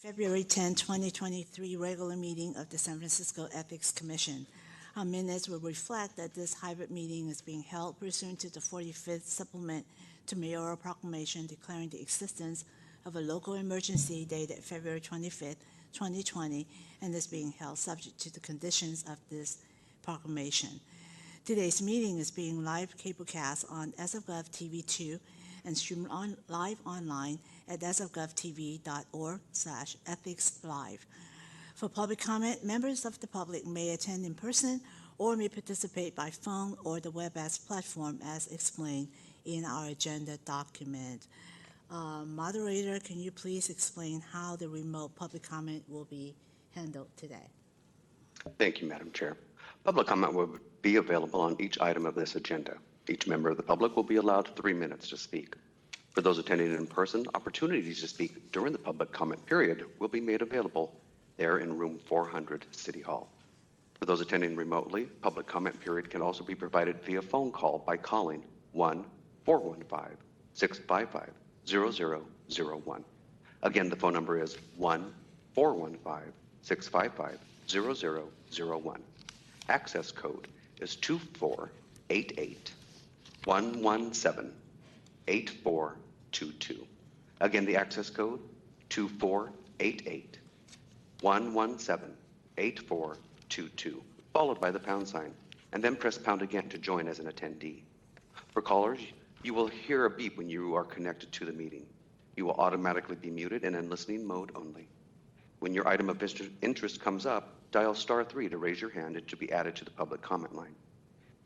February 10, 2023 regular meeting of the San Francisco Ethics Commission. Our minutes will reflect that this hybrid meeting is being held pursuant to the 45th supplement to mayoral proclamation declaring the existence of a local emergency dated February 25th, 2020, and is being held subject to the conditions of this proclamation. Today's meeting is being live cablecast on SFGov TV2 and streamed live online at sfgovtv.org/ethicslive. For public comment, members of the public may attend in person or may participate by phone or the WebEx platform as explained in our agenda document. Moderator, can you please explain how the remote public comment will be handled today? Thank you, Madam Chair. Public comment will be available on each item of this agenda. Each member of the public will be allowed 3 minutes to speak. For those attending in person, opportunities to speak during the public comment period will be made available there in room 400, City Hall. For those attending remotely, public comment period can also be provided via phone call by calling 1-415-655-0001. Again, the phone number is 1-415-655-0001. Access code is 2488-117-8422. Again, the access code 2488-117-8422, followed by the pound sign, and then press pound again to join as an attendee. For callers, you will hear a beep when you are connected to the meeting. You will automatically be muted and in listening mode only. When your item of interest comes up, dial *3 to raise your hand and to be added to the public comment line.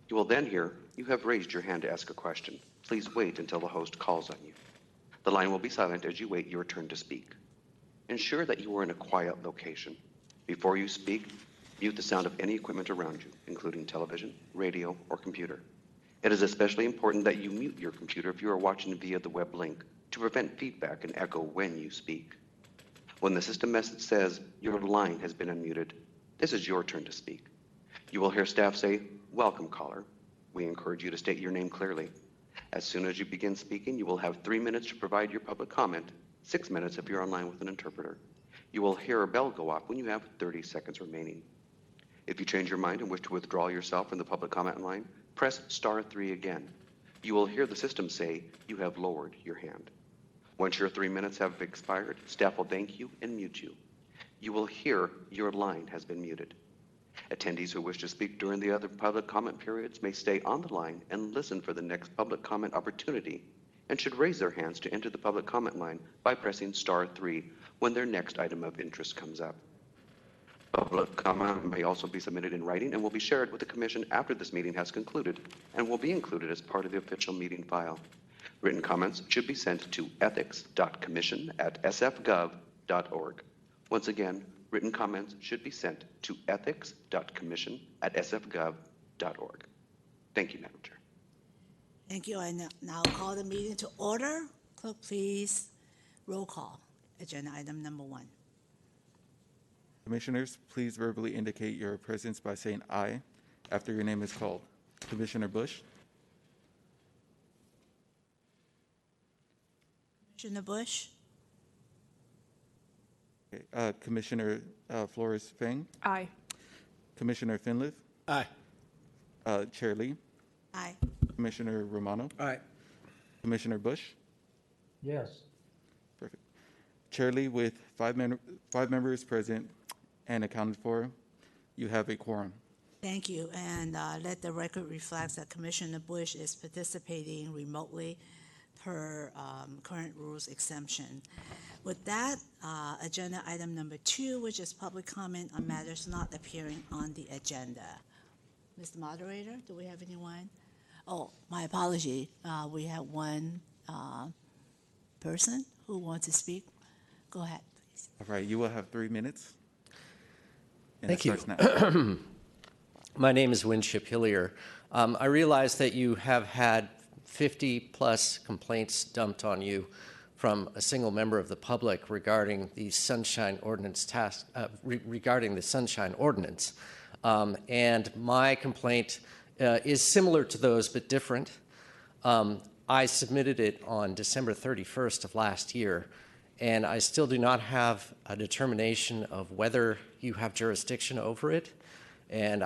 You will then hear, "You have raised your hand to ask a question. Please wait until the host calls on you." The line will be silent as you wait your turn to speak. Ensure that you are in a quiet location. Before you speak, mute the sound of any equipment around you, including television, radio, or computer. It is especially important that you mute your computer if you are watching via the web link to prevent feedback and echo when you speak. When the system message says your line has been unmuted, this is your turn to speak. You will hear staff say, "Welcome, caller." We encourage you to state your name clearly. As soon as you begin speaking, you will have 3 minutes to provide your public comment, 6 minutes if you're online with an interpreter. You will hear a bell go off when you have 30 seconds remaining. If you change your mind and wish to withdraw yourself from the public comment line, press *3 again. You will hear the system say you have lowered your hand. Once your 3 minutes have expired, staff will thank you and mute you. You will hear your line has been muted. Attendees who wish to speak during the other public comment periods may stay on the line and listen for the next public comment opportunity and should raise their hands to enter the public comment line by pressing *3 when their next item of interest comes up. Public comment may also be submitted in writing and will be shared with the Commission after this meeting has concluded and will be included as part of the official meeting file. Written comments should be sent to ethics.commission@sfgov.org. Once again, written comments should be sent to ethics.commission@sfgov.org. Thank you, Madam Chair. Thank you. I now call the meeting to order. Clerk, please roll call. Agenda item number 1. Commissioners, please verbally indicate your presence by saying aye after your name is called. Commissioner Bush. Commissioner Bush. Okay. Commissioner Flores Feng. Aye. Commissioner Finliff. Aye. Chair Lee. Aye. Commissioner Romano. Aye. Commissioner Bush. Yes. Perfect. Chair Lee, with five members present and accounted for, you have a quorum. Thank you. And let the record reflect that Commissioner Bush is participating remotely per current rules exemption. With that, agenda item number 2, which is public comment on matters not appearing on the agenda. Mr. Moderator, do we have anyone? Oh, my apology. We have one person who wants to speak. Go ahead, please. All right, you will have 3 minutes. And Thank it you. starts now. My name is Winship Hillier. I realize that you have had 50-plus complaints dumped on you from a single member of the public regarding the Sunshine Ordinance regarding the Sunshine Ordinance. And my complaint is similar to those but different. I submitted it on December 31st of last year, and I still do not have a determination of whether you have jurisdiction over it. And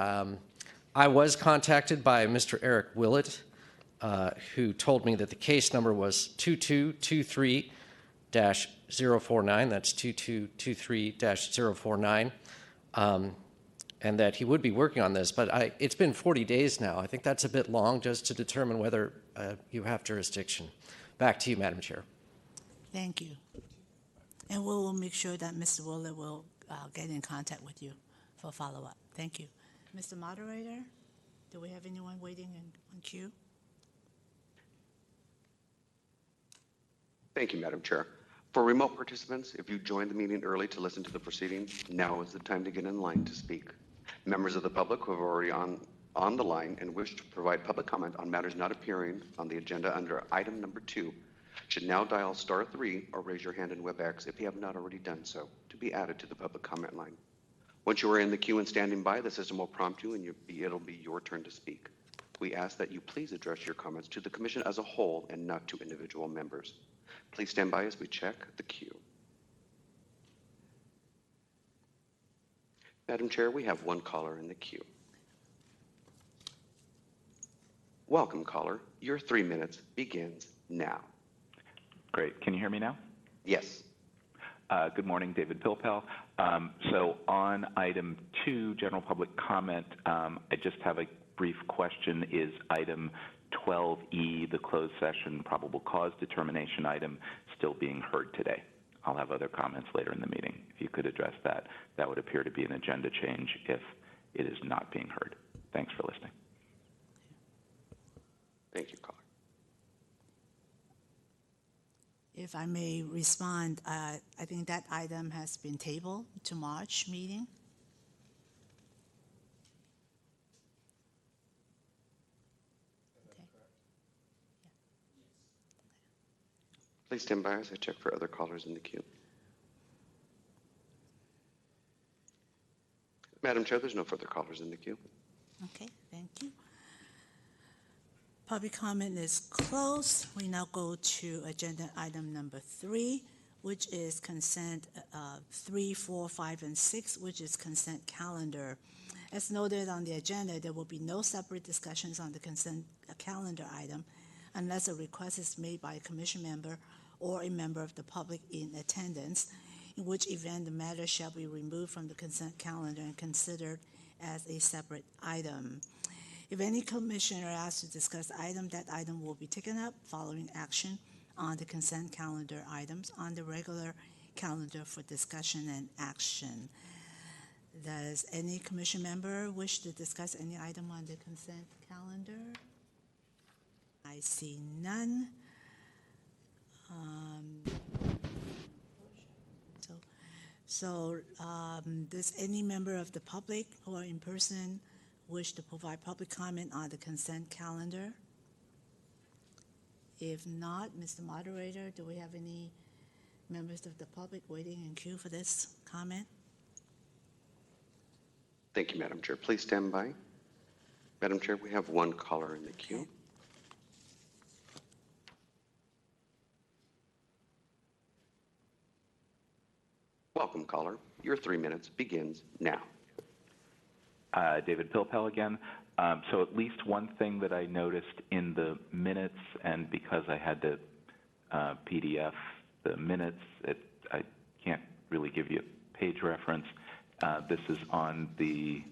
I was contacted by Mr. Eric Willett, who told me that the case number was 2223-049. That's 2223-049. And that he would be working on this, but it's been 40 days now. I think that's a bit long just to determine whether you have jurisdiction. Back to you, Madam Chair. Thank you. And we will make sure that Mr. Willett will get in contact with you for follow-up. Thank you. Mr. Moderator, do we have anyone waiting on queue? Thank you, Madam Chair. For remote participants, if you joined the meeting early to listen to the proceeding, now is the time to get in line to speak. Members of the public who are already on the line and wish to provide public comment on matters not appearing on the agenda under item number 2 should now dial *3 or raise your hand in WebEx if you have not already done so to be added to the public comment line. Once you are in the queue and standing by, the system will prompt you and it'll be your turn to speak. We ask that you please address your comments to the Commission as a whole and not to individual members. Please stand by as we check the queue. Madam Chair, we have one caller in the queue. Welcome, caller. Your 3 minutes begins now. Great. Can you hear me now? Yes. Good morning, David Pilpel. So on item 2, general public comment, I just have a brief question. Is item 12E, the closed session probable cause determination item, still being heard today? I'll have other comments later in the meeting. If you could address that, that would appear to be an agenda change if it is not being heard. Thanks for listening. Thank you, caller. If I may respond, I think that item has been tabled to March meeting. Please stand by as I check for other callers in the queue. Madam Chair, there's no further callers in the queue. Okay, thank you. Public comment is closed. We now go to agenda item number 3, which is consent 3, 4, 5, and 6, which is consent calendar. As noted on the agenda, there will be no separate discussions on the consent calendar item unless a request is made by a commission member or a member of the public in attendance, in which event the matter shall be removed from the consent calendar and considered as a separate item. If any commissioner asks to discuss item, that item will be taken up following action on the consent calendar items on the regular calendar for discussion and action. Does any commission member wish to discuss any item on the consent calendar? I see none. Does any member of the public who are in person wish to provide public comment on the consent calendar? If not, Mr. Moderator, do we have any members of the public waiting in queue for this comment? Thank you, Madam Chair. Please stand by. Madam Chair, we have one caller in the queue. Okay. Welcome, caller. Your 3 minutes begins now. David Pilpel again. So at least one thing that I noticed in the minutes, and because I had to PDF the minutes, I can't really give you a page reference. This is on the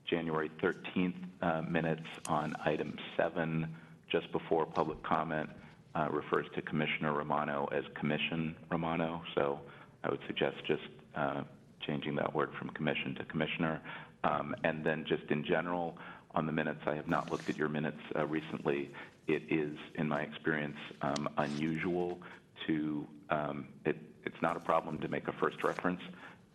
January 13th minutes on item 7, just before public comment, refers to Commissioner Romano as Commission Romano. So I would suggest just changing that word from commission to commissioner. And then just in general, on the minutes, I have not looked at your minutes recently. It is, in my experience, unusual to, it's not a problem to make a first reference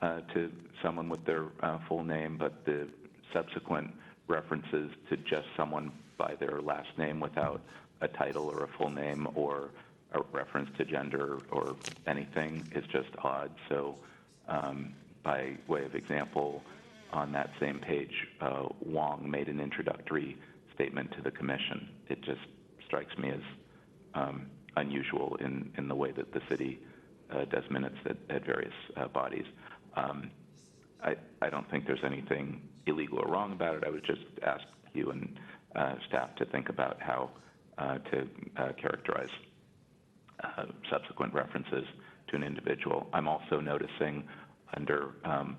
to someone with their full name, but the subsequent references to just someone by their last name without a title or a full name or a reference to gender or anything is just odd. So by way of example, on that same page, Wong made an introductory statement to the commission. It just strikes me as unusual in the way that the city does minutes at various bodies. I don't think there's anything illegal or wrong about it. I would just ask you and staff to think about how to characterize subsequent references to an individual. I'm also noticing under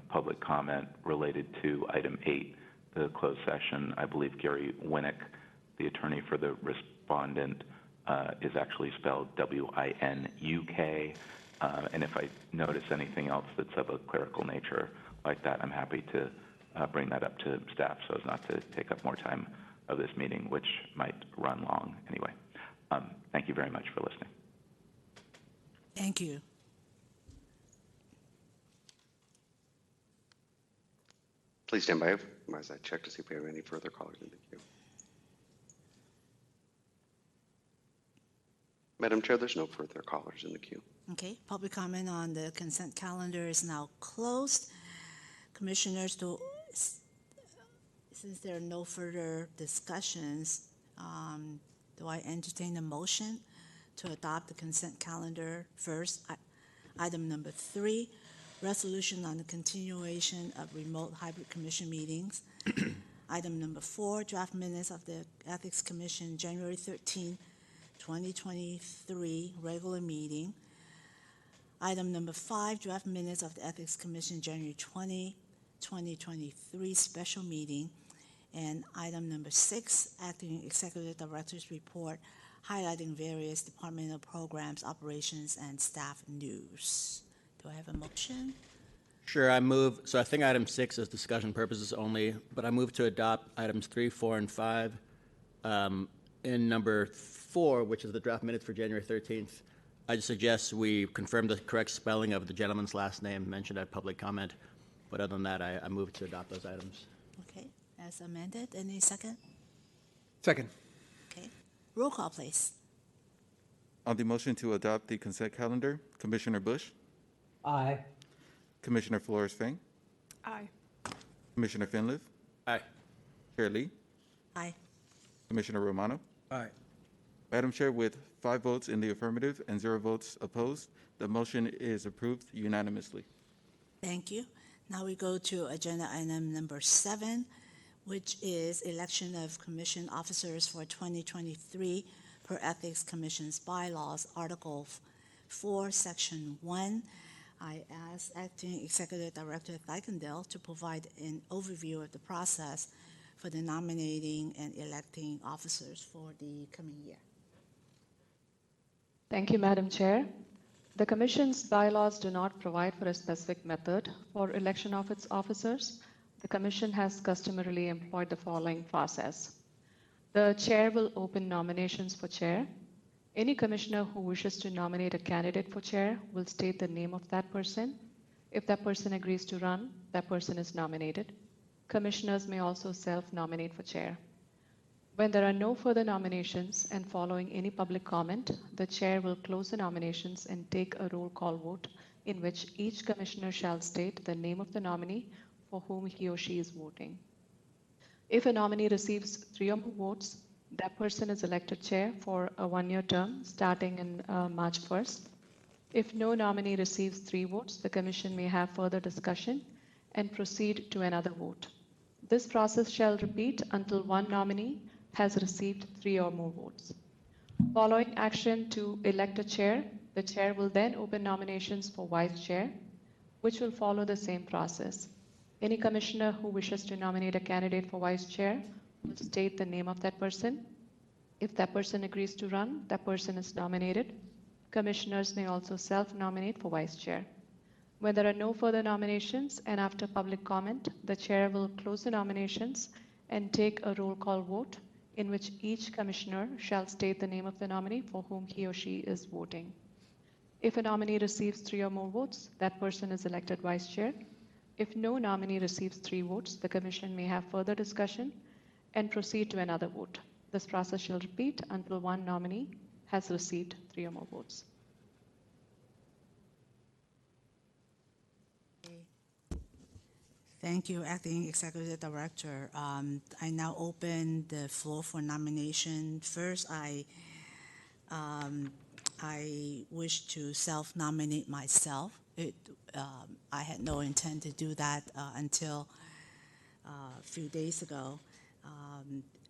public comment related to item 8, the closed session, I believe Gary Winnick, the attorney for the respondent, is actually spelled W-I-N-U-K. And if I notice anything else that's of a clerical nature like that, I'm happy to bring that up to staff so as not to take up more time of this meeting, which might run long anyway. Thank you very much for listening. Thank you. Please stand by as I check to see if we have any further callers in the queue. Madam Chair, there's no further callers in the queue. Okay, public comment on the consent calendar is now closed. Commissioners, since there are no further discussions, do I entertain a motion to adopt the consent calendar first? Item number 3, resolution on the continuation of remote hybrid commission meetings. Item number 4, draft minutes of the Ethics Commission January 13, 2023 regular meeting. Item number 5, draft minutes of the Ethics Commission January 20, 2023 special meeting. And item number 6, acting executive director's report highlighting various departmental programs, operations, and staff news. Do I have a motion? Sure, I move. So I think item 6 is discussion purposes only, but I move to adopt items 3, 4, and 5. In number 4, which is the draft minutes for January 13th, I just suggest we confirm the correct spelling of the gentleman's last name mentioned at public comment. But other than that, I move to adopt those items. Okay, as amended. Any second? Second. Okay, roll call, please. On the motion to adopt the consent calendar, Commissioner Bush, Aye. Commissioner Flores-Fang, Aye. Commissioner Finliff, Aye. Chair Lee, Aye. Commissioner Romano. Aye. Madam Chair, with 5 votes in the affirmative and 0 votes opposed, the motion is approved unanimously. Thank you. Now we go to agenda item number 7, which is election of commission officers for 2023 per Ethics Commission's Bylaws, Article 4, Section 1. I ask Acting Executive Director Thykendale to provide an overview of the process for the nominating and electing officers for the coming year. Thank you, Madam Chair. The Commission's bylaws do not provide for a specific method for election of its officers. The Commission has customarily employed the following process. The Chair will open nominations for Chair. Any Commissioner who wishes to nominate a candidate for Chair will state the name of that person. If that person agrees to run, that person is nominated. Commissioners may also self-nominate for Chair. When there are no further nominations and following any public comment, the Chair will close the nominations and take a roll call vote in which each Commissioner shall state the name of the nominee for whom he or she is voting. If a nominee receives 3 or more votes, that person is elected Chair for a 1-year term starting in March 1st. If no nominee receives 3 votes, the Commission may have further discussion and proceed to another vote. This process shall repeat until one nominee has received 3 or more votes. Following action to elect a chair, the chair will then open nominations for vice chair, which will follow the same process. Any commissioner who wishes to nominate a candidate for vice chair will state the name of that person. If that person agrees to run, that person is nominated. Commissioners may also self-nominate for vice chair. When there are no further nominations and after public comment, the chair will close the nominations and take a roll call vote in which each commissioner shall state the name of the nominee for whom he or she is voting. If a nominee receives 3 or more votes, that person is elected vice chair. If no nominee receives 3 votes, the Commission may have further discussion and proceed to another vote. This process shall repeat until one nominee has received 3 or more votes. Thank you, Acting Executive Director. I now open the floor for nomination. First, I I wish to self-nominate myself. I had no intent to do that until a few days ago.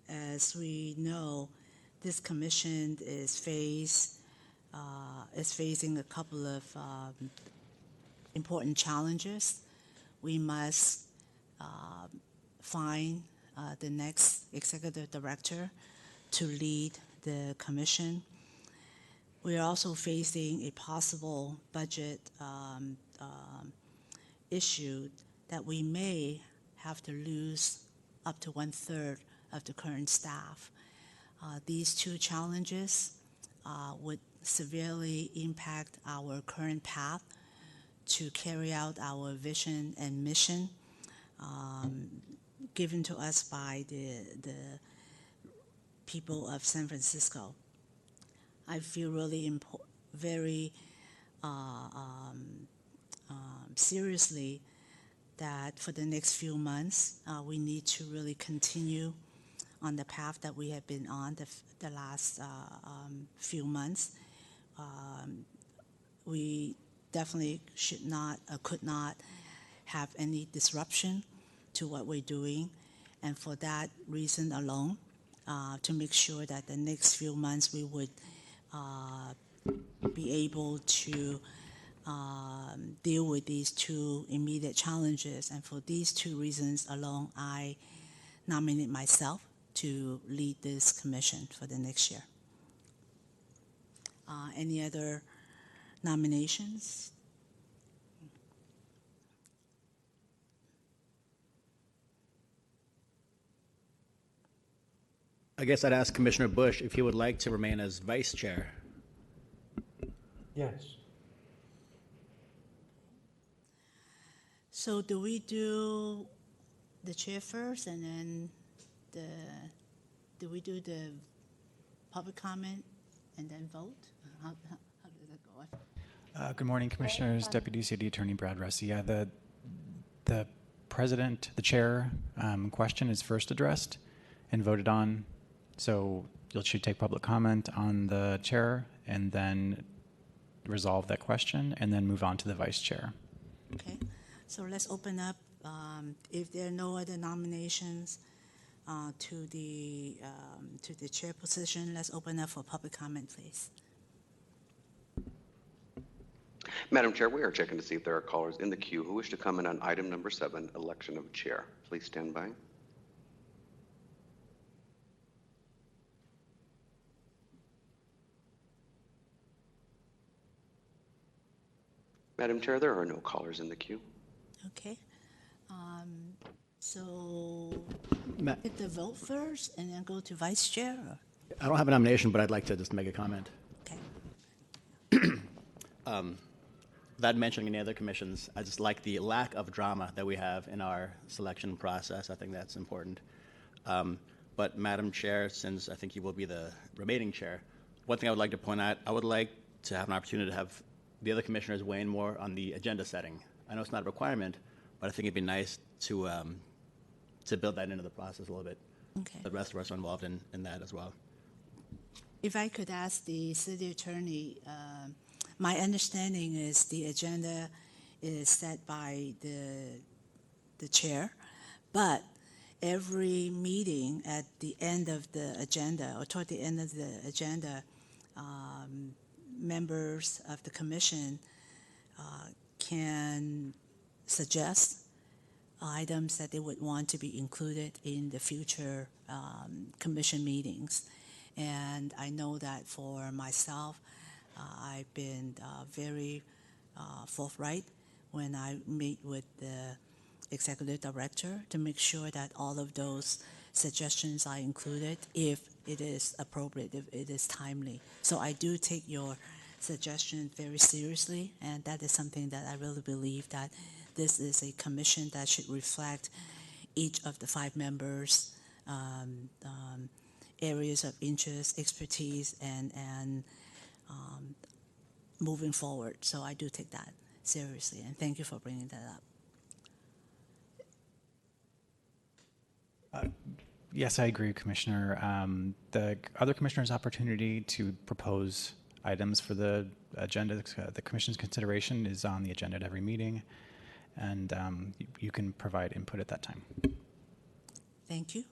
As we know, this commission is facing a couple of important challenges. We must find the next executive director to lead the commission. We are also facing a possible budget issue that we may have to lose up to 1/3 of the current staff. These two challenges would severely impact our current path to carry out our vision and mission given to us by the people of San Francisco. I feel really very seriously that for the next few months, we need to really continue on the path that we have been on the last few months. We definitely should not or could not have any disruption to what we're doing. And for that reason alone, to make sure that the next few months we would be able to deal with these two immediate challenges. And for these two reasons alone, I nominate myself to lead this commission for the next year. Any other nominations? I guess I'd ask Commissioner Bush if he would like to remain as vice chair. Yes. So do we do the chair first and then do we do the public comment and then vote? How does that go? Good morning, Commissioners. Deputy City Attorney Brad Russi. Yeah, the president, the chair question is first addressed and voted on. So you should take public comment on the chair and then resolve that question and then move on to the vice chair. Okay, so let's open up. If there are no other nominations to the chair position, let's open up for public comment, please. Madam Chair, we are checking to see if there are callers in the queue who wish to comment on item number 7, election of chair. Please stand by. Madam Chair, there are no callers in the queue. Okay, so Ma- get the vote first and then go to vice chair? Or? I don't have a nomination, but I'd like to just make a comment. Okay. Without mentioning any other commissions, I just like the lack of drama that we have in our selection process. I think that's important. But Madam Chair, since I think you will be the remaining chair, one thing I would like to point out, I would like to have an opportunity to have the other commissioners weigh in more on the agenda setting. I know it's not a requirement, but I think it'd be nice to build that into the process a little bit. Okay. The rest of us are involved in that as well. If I could ask the city attorney, my understanding is the agenda is set by the chair, but every meeting at the end of the agenda or toward the end of the agenda, members of the commission can suggest items that they would want to be included in the future commission meetings. And I know that for myself, I've been very forthright when I meet with the executive director to make sure that all of those suggestions are included if it is appropriate, if it is timely. So I do take your suggestion very seriously, and that is something that I really believe that this is a commission that should reflect each of the 5 members' areas of interest, expertise, and moving forward. So I do take that seriously, and thank you for bringing that up. Yes, I agree, Commissioner. The other commissioner's opportunity to propose items for the agenda. The commission's consideration is on the agenda at every meeting, and you can provide input at that time. Thank you.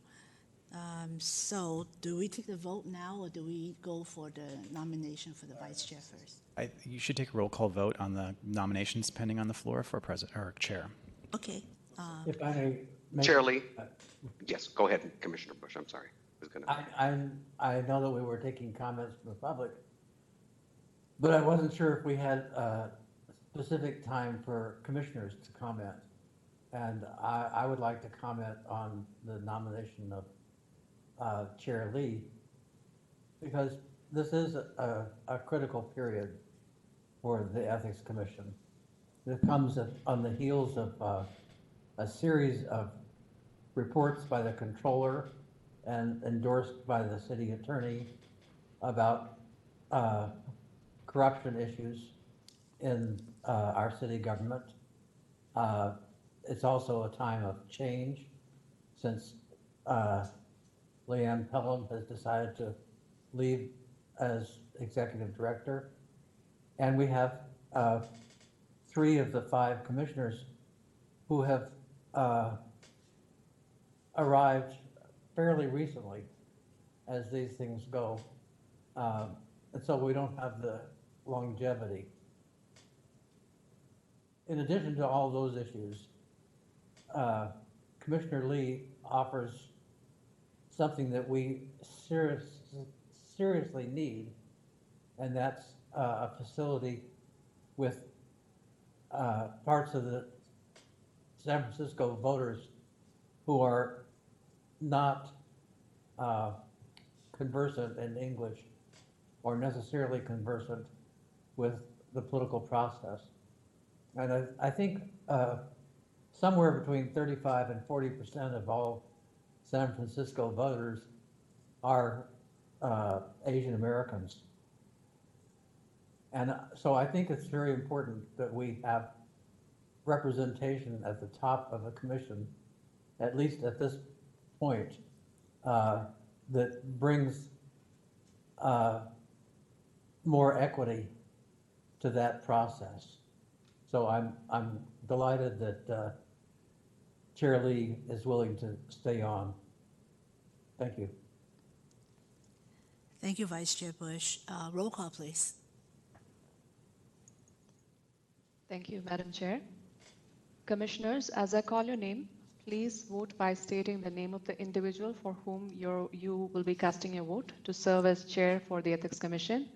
So do we take the vote now, or do we go for the nomination for the vice chair first? You should take a roll call vote on the nominations pending on the floor for president or chair. Okay. If I may make. Chair Lee? Yes, go ahead, Commissioner Bush, I'm sorry. I know that we were taking comments from the public, but I wasn't sure if we had a specific time for commissioners to comment. And I would like to comment on the nomination of Chair Lee, because this is a critical period for the Ethics Commission. It comes on the heels of a series of reports by the controller and endorsed by the city attorney about corruption issues in our city government. It's also a time of change since Leanne Pelham has decided to leave as executive director. And we have 3 of the 5 commissioners who have arrived fairly recently as these things go. And so we don't have the longevity. In addition to all those issues, Commissioner Lee offers something that we seriously need, and that's a facility with parts of the San Francisco voters who are not conversant in English or necessarily conversant with the political process. And I think somewhere between 35 and 40% of all San Francisco voters are Asian Americans. And so I think it's very important that we have representation at the top of the commission, at least at this point, that brings more equity to that process. So I'm delighted that Chair Lee is willing to stay on. Thank you. Thank you, Vice Chair Bush. Roll call, please. Thank you, Madam Chair. Commissioners, as I call your name, please vote by stating the name of the individual for whom you will be casting your vote to serve as chair for the Ethics Commission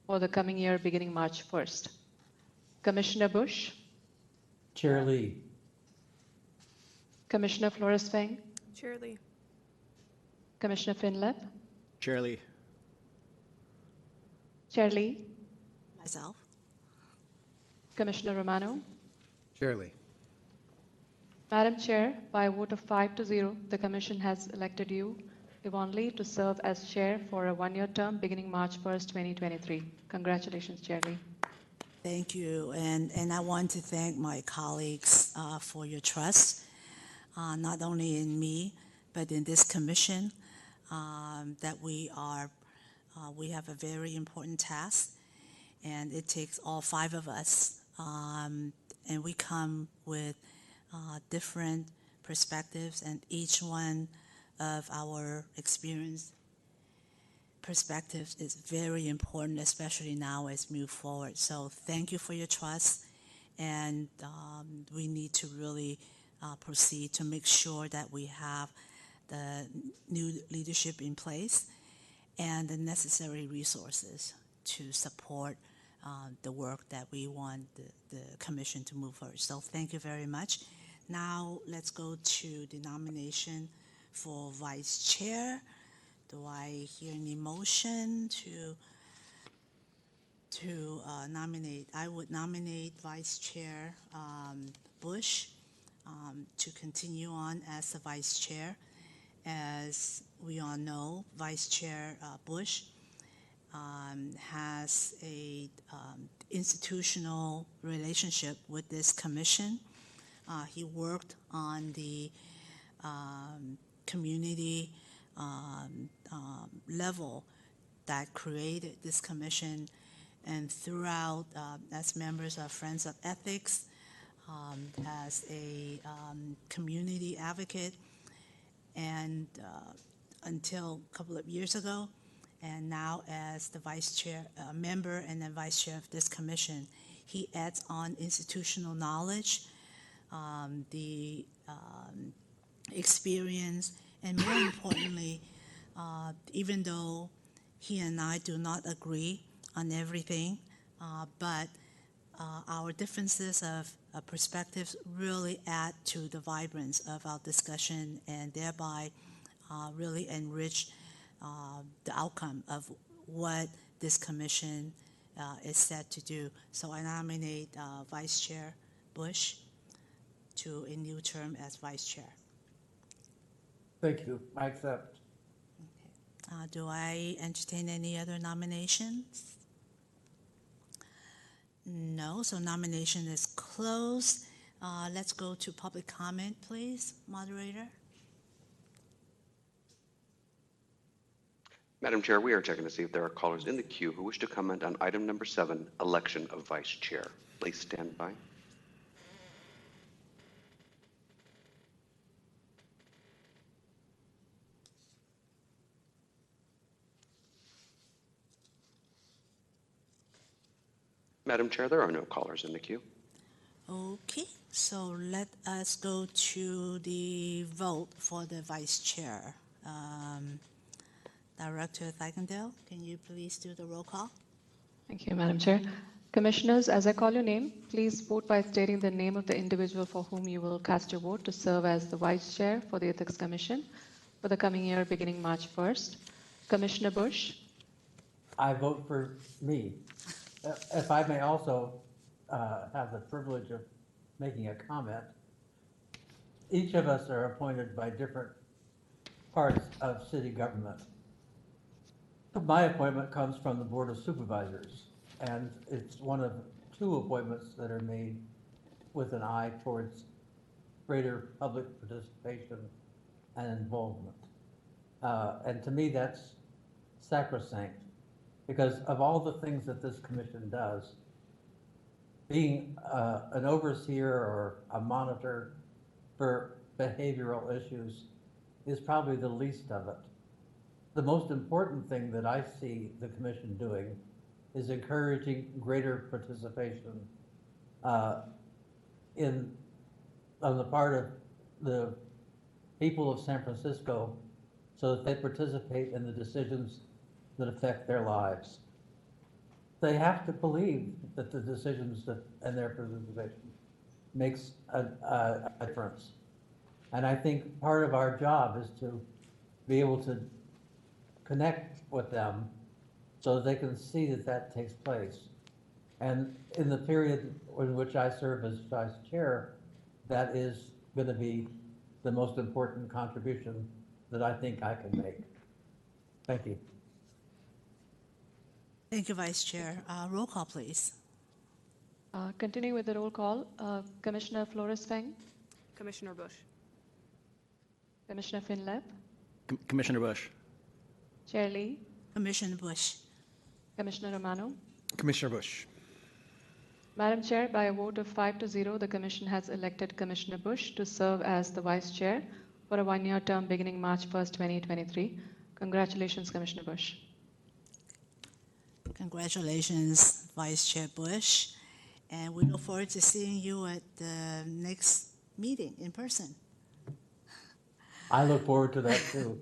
for the coming year beginning March 1st. Commissioner Bush, Chair Lee. Commissioner Flores-Feng, Chair Lee. Commissioner Finlep, Chair Lee. Chair Lee, Myself. Commissioner Romano. Chair Lee. Madam Chair, by a vote of 5-0, the Commission has elected you, Yvonne Lee, to serve as chair for a one-year term beginning March 1st, 2023. Congratulations, Chair Lee. Thank you, and I want to thank my colleagues for your trust, not only in me, but in this commission, that we have a very important task, and it takes all 5 of us, and we come with different perspectives, and each one of our experience perspectives is very important, especially now as we move forward. So thank you for your trust, and we need to really proceed to make sure that we have the new leadership in place and the necessary resources to support the work that we want the commission to move forward. So thank you very much. Now let's go to the nomination for vice chair. Do I hear any motion to nominate? I would nominate Vice Chair Bush to continue on as the vice chair. As we all know, Vice Chair Bush has a institutional relationship with this commission. He worked on the community level that created this commission, and throughout as members of Friends of Ethics, as a community advocate, and until a couple of years ago, and now as the vice chair, member and then vice chair of this commission. He adds on institutional knowledge, the experience, and more importantly, even though he and I do not agree on everything, but our differences of perspectives really add to the vibrance of our discussion and thereby really enrich the outcome of what this commission is set to do. So I nominate Vice Chair Bush to a new term as Vice Chair. Thank you. I accept. Do I entertain any other nominations? No, so nomination is closed. Let's go to public comment, please, moderator. Madam Chair, we are checking to see if there are callers in the queue who wish to comment on item number 7, election of vice chair. Please stand by. Madam Chair, there are no callers in the queue. Okay, so let us go to the vote for the vice chair. Director Thykendale, can you please do the roll call? Thank you, Madam Chair. Commissioners, as I call your name, please vote by stating the name of the individual for whom you will cast your vote to serve as the Vice Chair for the Ethics Commission for the coming year beginning March 1st. Commissioner Bush? I vote for me. If I may also have the privilege of making a comment, each of us are appointed by different parts of city government. My appointment comes from the Board of Supervisors, and it's one of 2 appointments that are made with an eye towards greater public participation and involvement. And to me, that's sacrosanct, because of all the things that this commission does, being an overseer or a monitor for behavioral issues is probably the least of it. The most important thing that I see the commission doing is encouraging greater participation on the part of the people of San Francisco so that they participate in the decisions that affect their lives. They have to believe that the decisions and their participation makes a difference. And I think part of our job is to be able to connect with them so that they can see that that takes place. And in the period in which I serve as vice chair, that is going to be the most important contribution that I think I can make. Thank you. Thank you, Vice Chair. Roll call, please. Continuing with the roll call, Commissioner Flores-Feng, Commissioner Bush. Commissioner Finlep, Commissioner Bush. Chair Lee, Commissioner Bush. Commissioner Romano. Commissioner Bush. Madam Chair, by a vote of 5-0, the Commission has elected Commissioner Bush to serve as the Vice Chair for a 1-year term beginning March 1st, 2023. Congratulations, Commissioner Bush. Congratulations, Vice Chair Bush. And we look forward to seeing you at the next meeting in person. I look forward to that too.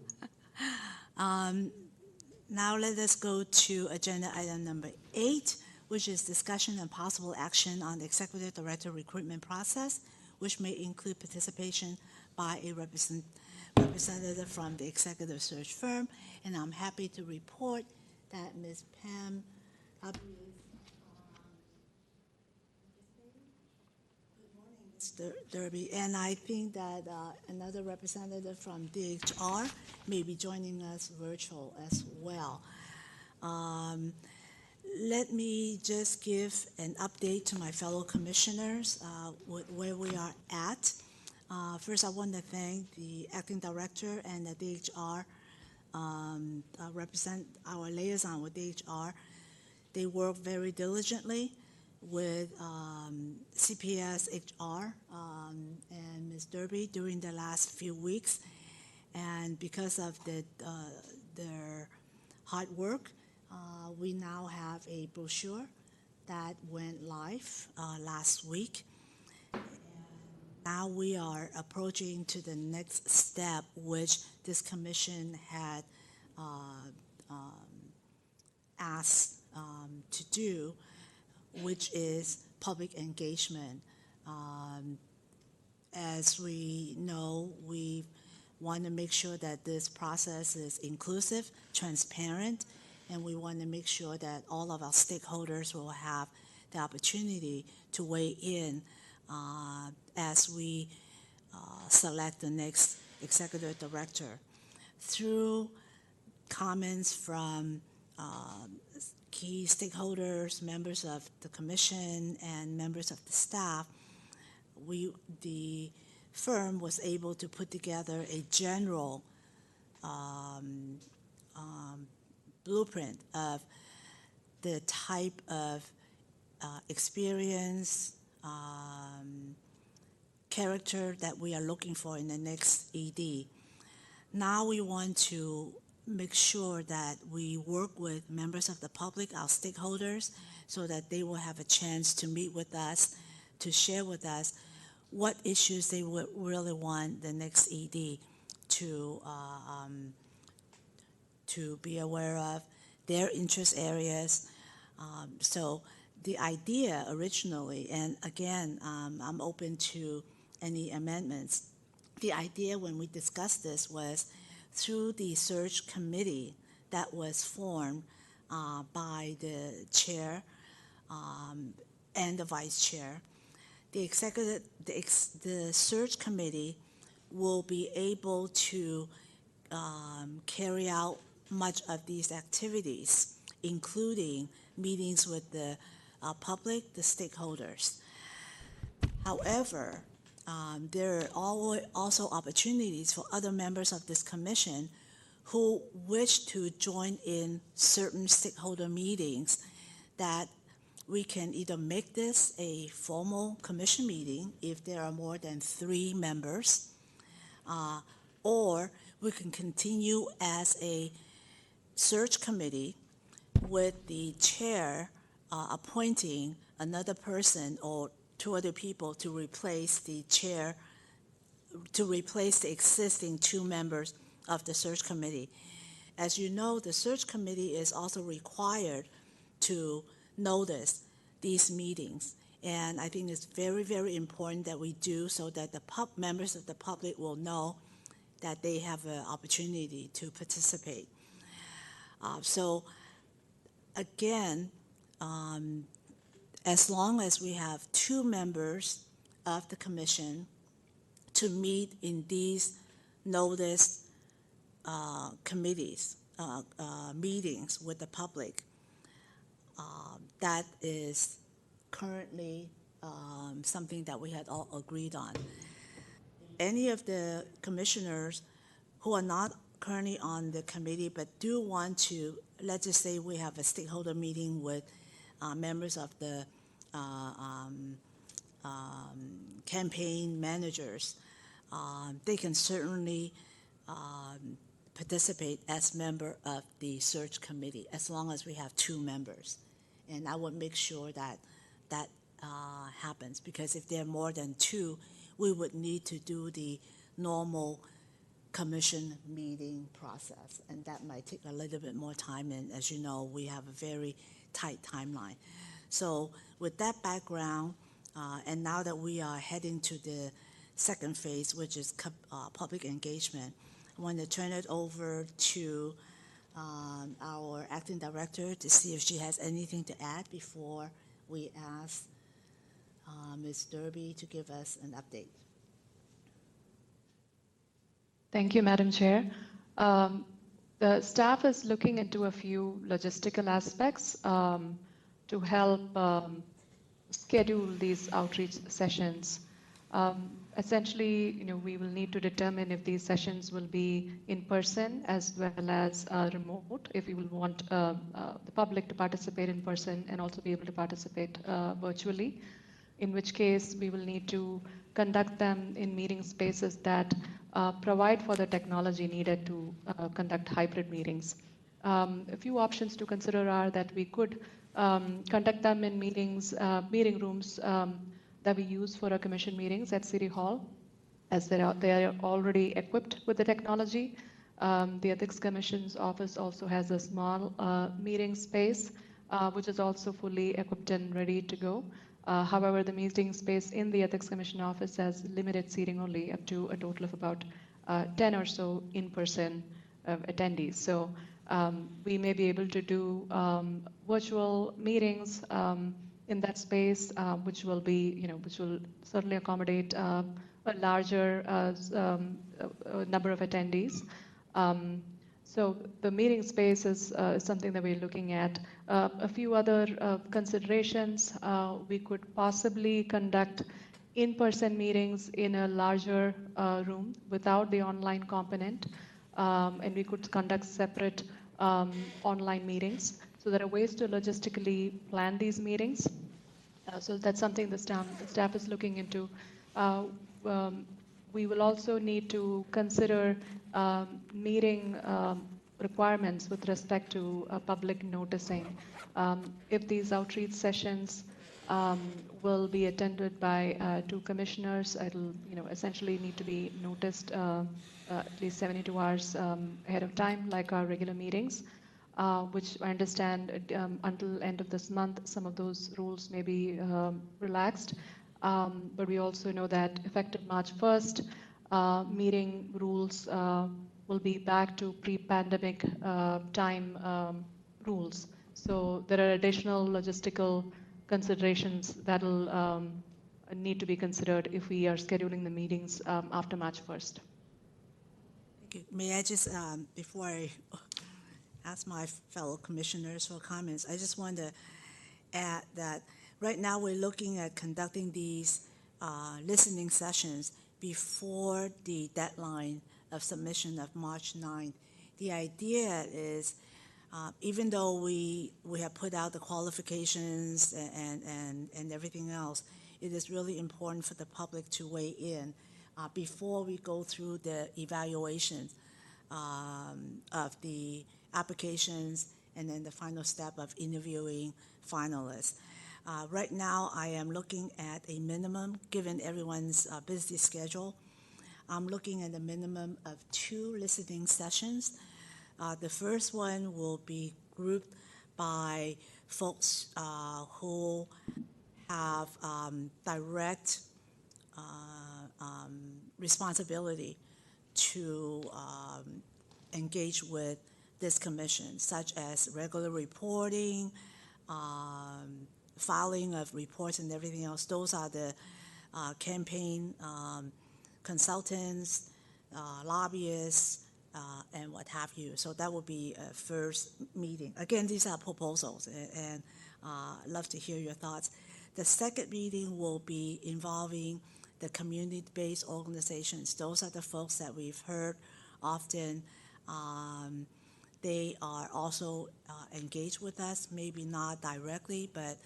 Now let us go to agenda item number 8, which is discussion and possible action on the executive director recruitment process, which may include participation by a representative from the executive search firm. And I'm happy to report that Ms. Pam Mr. Derby, and I think that another representative from DHR may be joining us virtual as well. Let me just give an update to my fellow commissioners where we are at. First, I want to thank the acting director and the DHR represent our liaison with DHR. They work very diligently with CPS HR and Ms. Derby during the last few weeks. And because of their hard work, we now have a brochure that went live last week. Now we are approaching to the next step, which this commission had asked to do, which is public engagement. As we know, we want to make sure that this process is inclusive, transparent, and we want to make sure that all of our stakeholders will have the opportunity to weigh in as we select the next executive director. Through comments from key stakeholders, members of the commission, and members of the staff, the firm was able to put together a general blueprint of the type of experience, character that we are looking for in the next ED. Now we want to make sure that we work with members of the public, our stakeholders, so that they will have a chance to meet with us, to share with us what issues they would really want the next ED to be aware of, their interest areas. So the idea originally, and again, I'm open to any amendments. The idea when we discussed this was through the search committee that was formed by the chair and the vice chair. The search committee will be able to carry out much of these activities, including meetings with the public, the stakeholders. However, there are also opportunities for other members of this commission who wish to join in certain stakeholder meetings that we can either make this a formal commission meeting if there are more than 3 members, or we can continue as a search committee with the chair appointing another person or 2 other people to replace the chair, to replace the existing 2 members of the search committee. As you know, the search committee is also required to notice these meetings. And I think it's very, very important that we do so that the members of the public will know that they have an opportunity to participate. So again, as long as we have 2 members of the commission to meet in these noticed committees, meetings with the public, that is currently something that we had all agreed on. Any of the commissioners who are not currently on the committee but do want to, let's just say we have a stakeholder meeting with members of the campaign managers, they can certainly participate as member of the search committee as long as we have 2 members. And I would make sure that that happens, because if there are more than 2, we would need to do the normal commission meeting process, and that might take a little bit more time, and as you know, we have a very tight timeline. So with that background, and now that we are heading to the second phase, which is public engagement, I want to turn it over to our acting director to see if she has anything to add before we ask Ms. Derby to give us an update. Thank you, Madam Chair. The staff is looking into a few logistical aspects to help schedule these outreach sessions. Essentially, we will need to determine if these sessions will be in person as well as remote, if we will want the public to participate in person and also be able to participate virtually, in which case we will need to conduct them in meeting spaces that provide for the technology needed to conduct hybrid meetings. A few options to consider are that we could conduct them in meeting rooms that we use for our commission meetings at City Hall, as they are already equipped with the technology. The Ethics Commission's office also has a small meeting space, which is also fully equipped and ready to go. However, the meeting space in the Ethics Commission office has limited seating only, up to a total of about 10 or so in-person attendees. So we may be able to do virtual meetings in that space, which will certainly accommodate a larger number of attendees. So the meeting space is something that we're looking at. A few other considerations, we could possibly conduct in-person meetings in a larger room without the online component, and we could conduct separate online meetings. So there are ways to logistically plan these meetings. So that's something the staff is looking into. We will also need to consider meeting requirements with respect to public noticing. If these outreach sessions will be attended by 2 commissioners, it'll essentially need to be noticed at least 72 hours ahead of time, like our regular meetings. Which I understand until end of this month, some of those rules may be relaxed. But we also know that effective March 1st, meeting rules will be back to pre-pandemic time rules. So there are additional logistical considerations that will need to be considered if we are scheduling the meetings after March 1st. Thank you. May I just, before I ask my fellow commissioners for comments, I just want to add that right now we're looking at conducting these listening sessions before the deadline of submission of March 9th. The idea is, even though we have put out the qualifications and everything else, it is really important for the public to weigh in before we go through the evaluation of the applications and then the final step of interviewing finalists. Right now, I am looking at a minimum, given everyone's busy schedule, I'm looking at a minimum of 2 listening sessions. The first one will be grouped by folks who have direct responsibility to engage with this commission, such as regular reporting, filing of reports and everything else. Those are the campaign consultants, lobbyists, and what have you. So that will be a first meeting. Again, these are proposals, and I'd love to hear your thoughts. The second meeting will be involving the community-based organizations. Those are the folks that we've heard often. They are also engaged with us, maybe not directly, but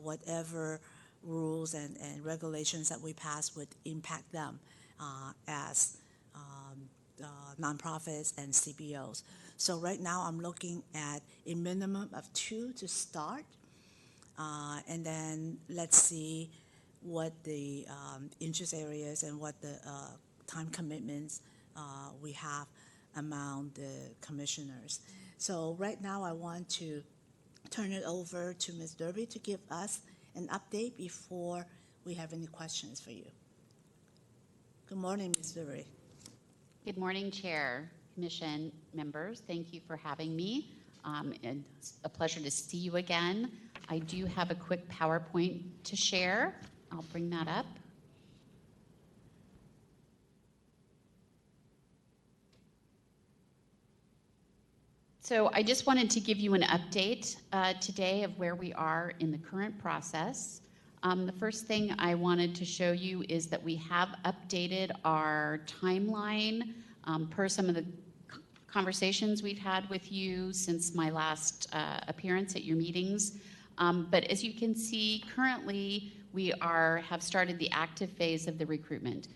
whatever rules and regulations that we pass would impact them as nonprofits and CBOs. So right now I'm looking at a minimum of 2 to start, and then let's see what the interest areas and what the time commitments we have among the commissioners. So right now I want to turn it over to Ms. Derby to give us an update before we have any questions for you. Good morning, Ms. Derby. Good morning, Chair, Commission members. Thank you for having me. And it's a pleasure to see you again. I do have a quick PowerPoint to share. I'll bring that up. So I just wanted to give you an update today of where we are in the current process. The first thing I wanted to show you is that we have updated our timeline per some of the conversations we've had with you since my last appearance at your meetings. But as you can see, currently we have started the active phase of the recruitment.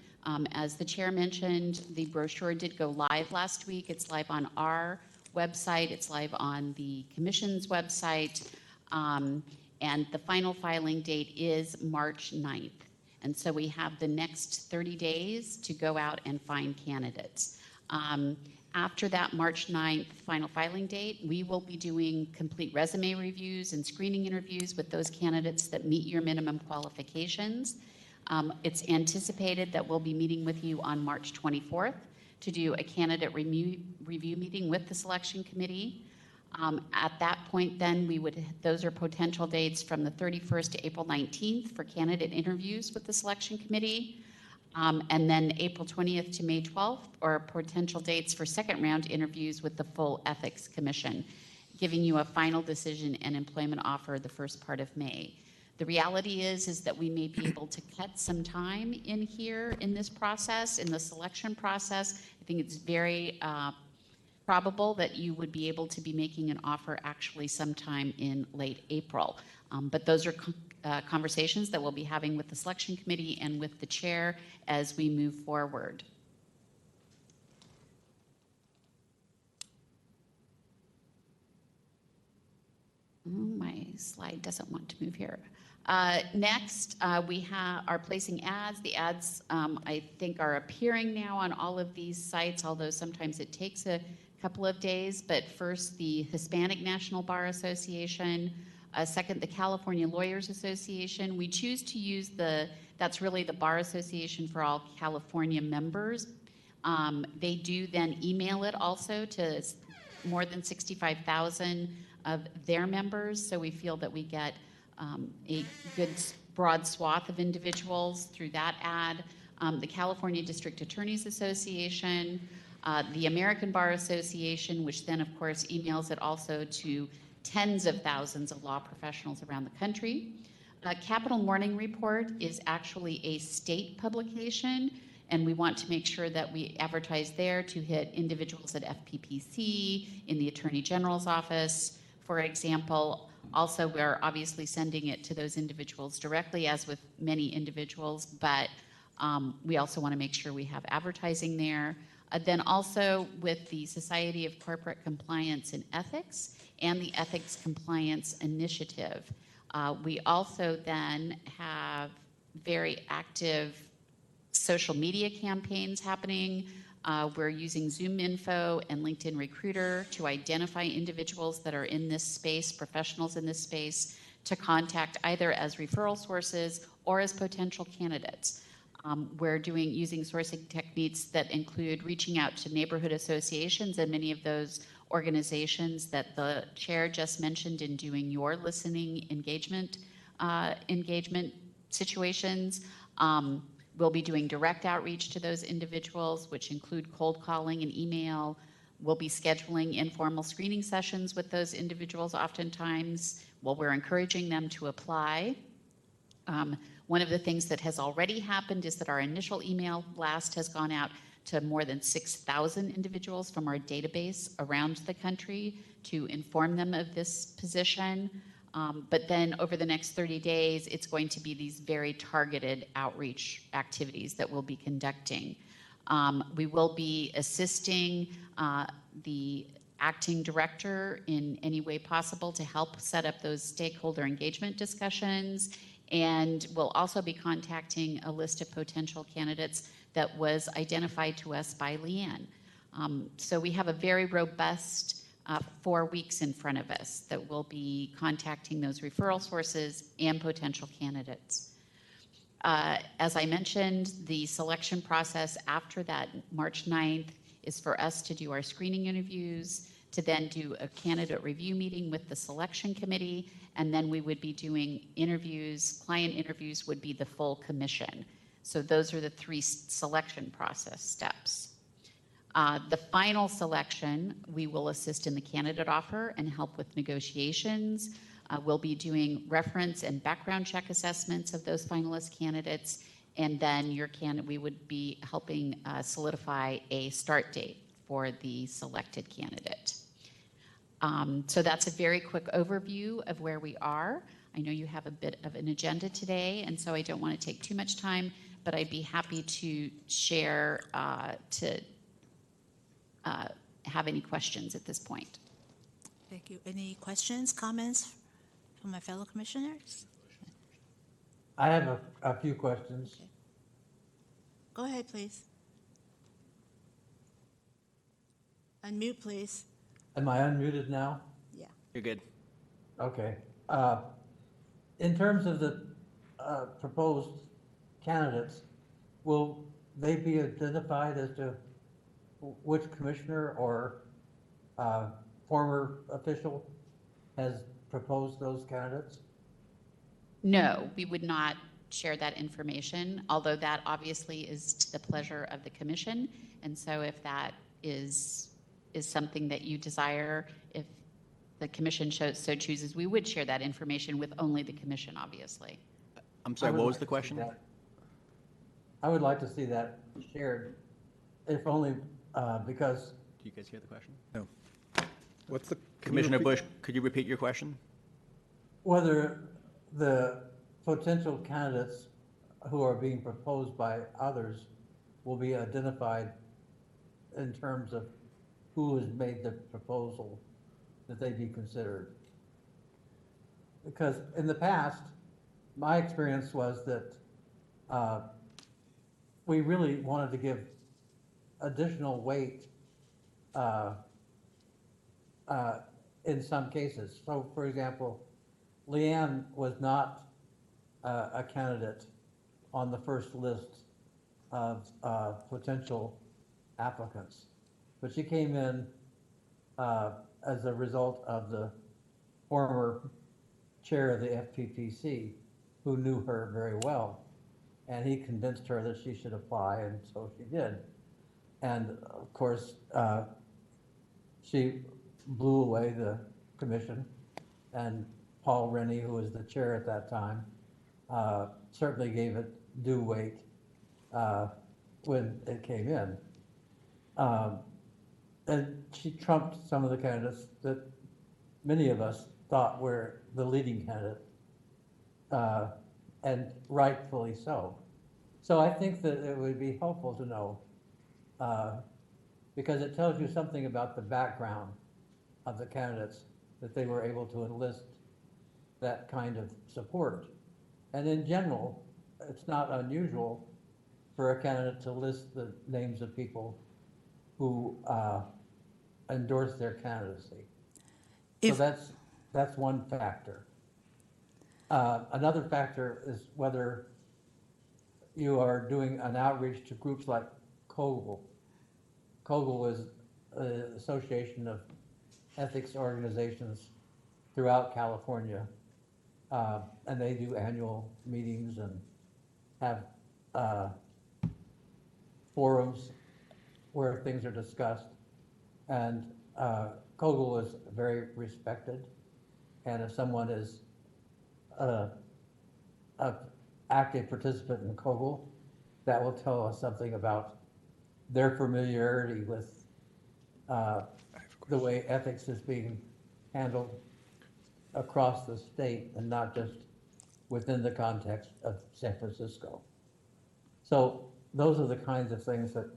As the chair mentioned, the brochure did go live last week. It's live on our website. It's live on the commission's website. And the final filing date is March 9th. And so we have the next 30 days to go out and find candidates. After that March 9th final filing date, we will be doing complete resume reviews and screening interviews with those candidates that meet your minimum qualifications. It's anticipated that we'll be meeting with you on March 24th to do a candidate review meeting with the selection committee. At that point, then those are potential dates from the 31st to April 19th for candidate interviews with the selection committee. And then April 20th to May 12th are potential dates for second round interviews with the full Ethics Commission, giving you a final decision and employment offer the first part of May. The reality is that we may be able to cut some time in here in this process, in the selection process. I think it's very probable that you would be able to be making an offer actually sometime in late April. But those are conversations that we'll be having with the selection committee and with the chair as we move forward. My slide doesn't want to move here. Next, we are placing ads. The ads, I think, are appearing now on all of these sites, although sometimes it takes a couple of days. But first, the Hispanic National Bar Association. Second, the California Lawyers Association. We choose to use that's really the Bar Association for all California members. They do then email it also to more than 65,000 of their members. So we feel that we get a good broad swath of individuals through that ad. The California District Attorneys Association, the American Bar Association, which then of course emails it also to tens of thousands of law professionals around the country. Capital Morning Report is actually a state publication, and we want to make sure that we advertise there to hit individuals at FPPC, in the Attorney General's office, for example. Also, we're obviously sending it to those individuals directly, as with many individuals, but we also want to make sure we have advertising there. Then also with the Society of Corporate Compliance and Ethics and the Ethics Compliance Initiative. We also then have very active social media campaigns happening. We're using Zoom Info and LinkedIn Recruiter to identify individuals that are in this space, professionals in this space, to contact either as referral sources or as potential candidates. We're using sourcing techniques that include reaching out to neighborhood associations and many of those organizations that the chair just mentioned in doing your listening engagement situations. We'll be doing direct outreach to those individuals, which include cold calling and email. We'll be scheduling informal screening sessions with those individuals oftentimes. Well, we're encouraging them to apply. One of the things that has already happened is that our initial email blast has gone out to more than 6,000 individuals from our database around the country to inform them of this position. But then over the next 30 days, it's going to be these very targeted outreach activities that we'll be conducting. We will be assisting the acting director in any way possible to help set up those stakeholder engagement discussions. And we'll also be contacting a list of potential candidates that was identified to us by Leanne. So we have a very robust 4 weeks in front of us that we'll be contacting those referral sources and potential candidates. As I mentioned, the selection process after that March 9th is for us to do our screening interviews, to then do a candidate review meeting with the selection committee, and then we would be doing interviews. Client interviews would be the full commission. So those are the 3 selection process steps. The final selection, we will assist in the candidate offer and help with negotiations. We'll be doing reference and background check assessments of those finalist candidates, and then we would be helping solidify a start date for the selected candidate. So that's a very quick overview of where we are. I know you have a bit of an agenda today, and so I don't want to take too much time, but I'd be happy to share, have any questions at this point. Thank you. Any questions, comments from my fellow commissioners? I have a few questions. Okay. Go ahead, please. Unmute, please. Am I unmuted now? Yeah. You're good. Okay. In terms of the proposed candidates, will they be identified as to which commissioner or former official has proposed those candidates? No, we would not share that information, although that obviously is to the pleasure of the commission. And so if that is something that you desire, if the commission so chooses, we would share that information with only the commission, obviously. I'm sorry, what was the question? I would like to see that shared, if only because. Do you guys hear the question? No. What's the? Commissioner Bush, could you repeat your question? Whether the potential candidates who are being proposed by others will be identified in terms of who has made the proposal that they be considered. Because in the past, my experience was that we really wanted to give additional weight in some cases. So, for example, Leanne was not a candidate on the first list of potential applicants, but she came in as a result of the former chair of the FPPC, who knew her very well, and he convinced her that she should apply, and so she did. And of course, she blew away the commission, and Paul Rennie, who was the chair at that time, certainly gave it due weight when it came in. And she trumped some of the candidates that many of us thought were the leading candidate, and rightfully so. So I think that it would be helpful to know, because it tells you something about the background of the candidates, that they were able to enlist that kind of support. And in general, it's not unusual for a candidate to list the names of people who endorse their candidacy. So that's one factor. Another factor is whether you are doing an outreach to groups like COGL. COGL is an association of ethics organizations throughout California, and they do annual meetings and have forums where things are discussed. And COGL is very respected, and if someone is an active participant in COGL, that will tell us something about their familiarity with the way ethics is being handled across the state and not just within the context of San Francisco. So those are the kinds of things that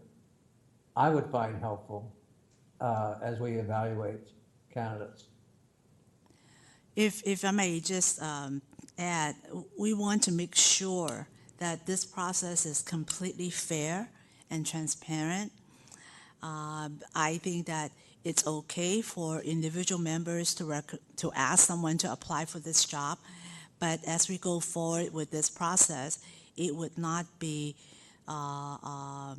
I would find helpful as we evaluate candidates. If I may just add, we want to make sure that this process is completely fair and transparent. I think that it's okay for individual members to ask someone to apply for this job, but as we go forward with this process, it would not be, for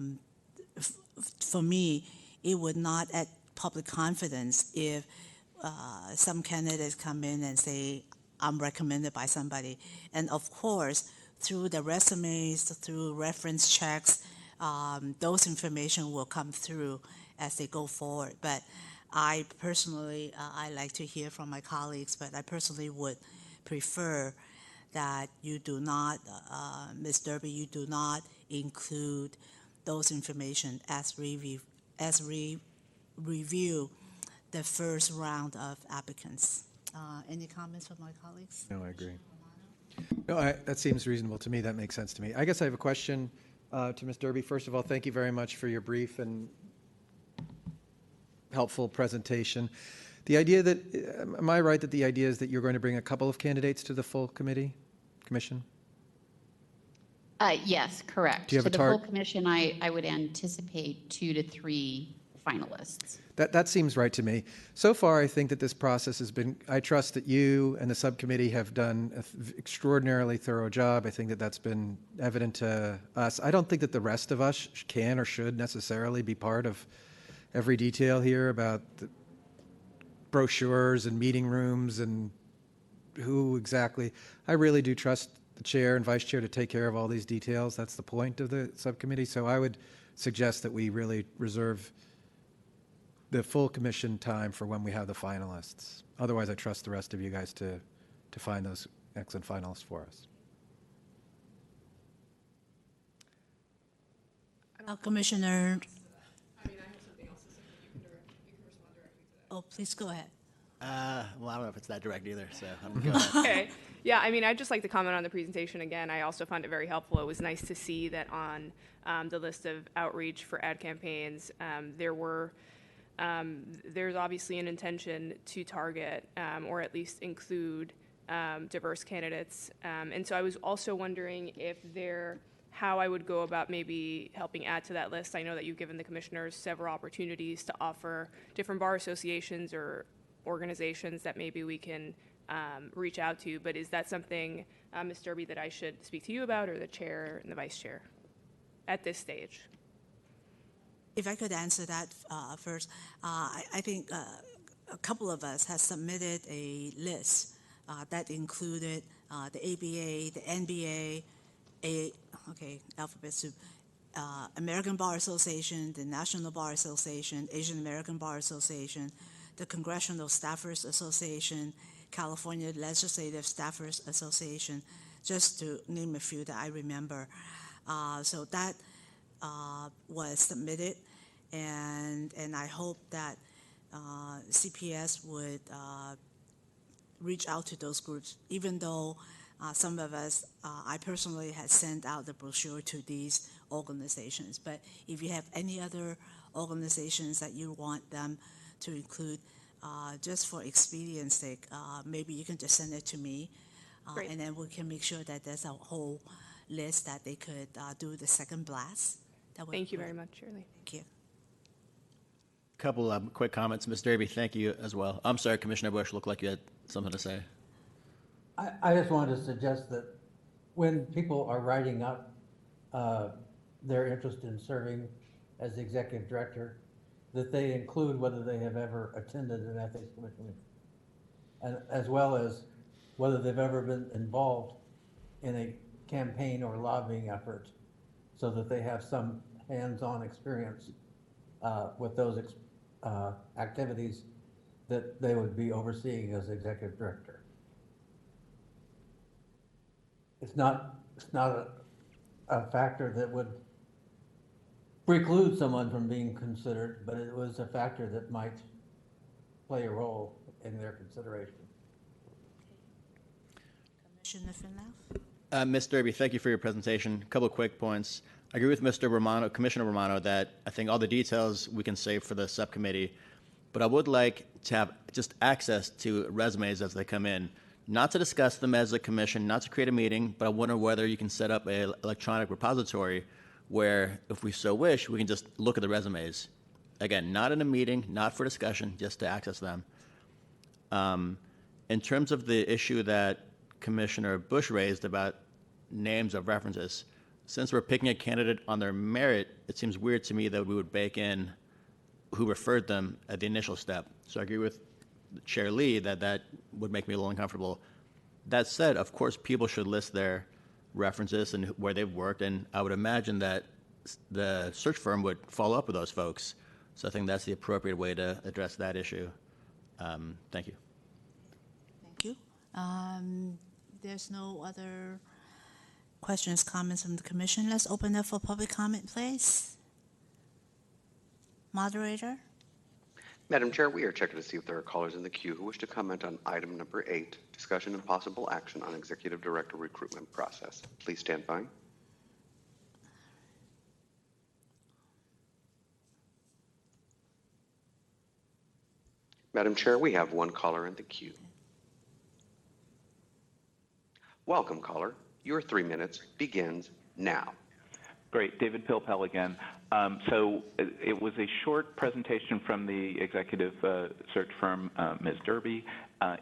me, it would not add public confidence if some candidates come in and say, I'm recommended by somebody. And of course, through the resumes, through reference checks, those information will come through as they go forward. But I personally, I like to hear from my colleagues, but I personally would prefer that you do not, Ms. Derby, you do not include those information as review the first round of applicants. Any comments from my colleagues? No, I agree. No, that seems reasonable to me. That makes sense to me. I guess I have a question to Ms. Derby. First of all, thank you very much for your brief and helpful presentation. The idea that, am I right that the idea is that you're going to bring a couple of candidates to the full commission? Yes, correct. Do you have to a the full commission, I would anticipate 2 to 3 finalists. That seems right to me. So far, I think that this process has been, I trust that you and the subcommittee have done an extraordinarily thorough job. I think that that's been evident to us. I don't think that the rest of us can or should necessarily be part of every detail here about the brochures and meeting rooms and who exactly. I really do trust the chair and vice chair to take care of all these details. That's the point of the subcommittee. So I would suggest that we really reserve the full commission time for when we have the finalists. Otherwise, I trust the rest of you guys to find those excellent finalists for us. Commissioner, I mean, I have something else to say, but you can respond directly to that. oh, please go ahead. Well, I don't know if it's that direct either, so I'm going to go ahead. Okay. Yeah, I mean, I'd just like to comment on the presentation again. I also found it very helpful. It was nice to see that on the list of outreach for ad campaigns, there's obviously an intention to target or at least include diverse candidates. And so I was also wondering how I would go about maybe helping add to that list. I know that you've given the commissioners several opportunities to offer different bar associations or organizations that maybe we can reach out to, but is that something, Ms. Derby, that I should speak to you about, or the chair and the vice chair at this stage? If I could answer that first, I think a couple of us have submitted a list that included the ABA, the NBA, alphabet soup, American Bar Association, the National Bar Association, Asian American Bar Association, the Congressional Staffers Association, California Legislative Staffers Association, just to name a few that I remember. So that was submitted, and I hope that CPS would reach out to those groups, even though some of us, I personally had sent out the brochure to these organizations. But if you have any other organizations that you want them to include, just for expedience sake, maybe you can just send it to me, and then we can make sure that there's a whole list that they could do the second blast. Thank you very much, Shirley. Thank you. Couple of quick comments. Ms. Derby, thank you as well. I'm sorry, Commissioner Bush, looked like you had something to say. I just wanted to suggest that when people are writing up their interest in serving as the executive director, that they include whether they have ever attended an ethics commission, and as well as whether they've ever been involved in a campaign or lobbying effort, so that they have some hands-on experience with those activities that they would be overseeing as executive director. It's not a factor that would preclude someone from being considered, but it was a factor that might play a role in their consideration. Commissioner Finlaf? Ms. Derby, thank you for your presentation. A couple of quick points. I agree with Mr. Romano, Commissioner Romano, that I think all the details we can save for the subcommittee, but I would like to have just access to resumes as they come in, not to discuss them as a commission, not to create a meeting, but I wonder whether you can set up an electronic repository where, if we so wish, we can just look at the resumes. Again, not in a meeting, not for discussion, just to access them. In terms of the issue that Commissioner Bush raised about names of references, since we're picking a candidate on their merit, it seems weird to me that we would bake in who referred them at the initial step. So I agree with Chair Lee that would make me a little uncomfortable. That said, of course, people should list their references and where they've worked, and I would imagine that the search firm would follow up with those folks. So I think that's the appropriate way to address that issue. Thank you. Thank you. There's no other questions, comments from the commission. Let's open up for public comment, please. Moderator? Madam Chair, we are checking to see if there are callers in the queue who wish to comment on item number 8, discussion and possible action on executive director recruitment process. Please stand by. Madam Chair, we have one caller in the queue. Welcome, caller. Your 3 minutes begins now. Great. David Pilpel again. So it was a short presentation from the executive search firm, Ms. Derby.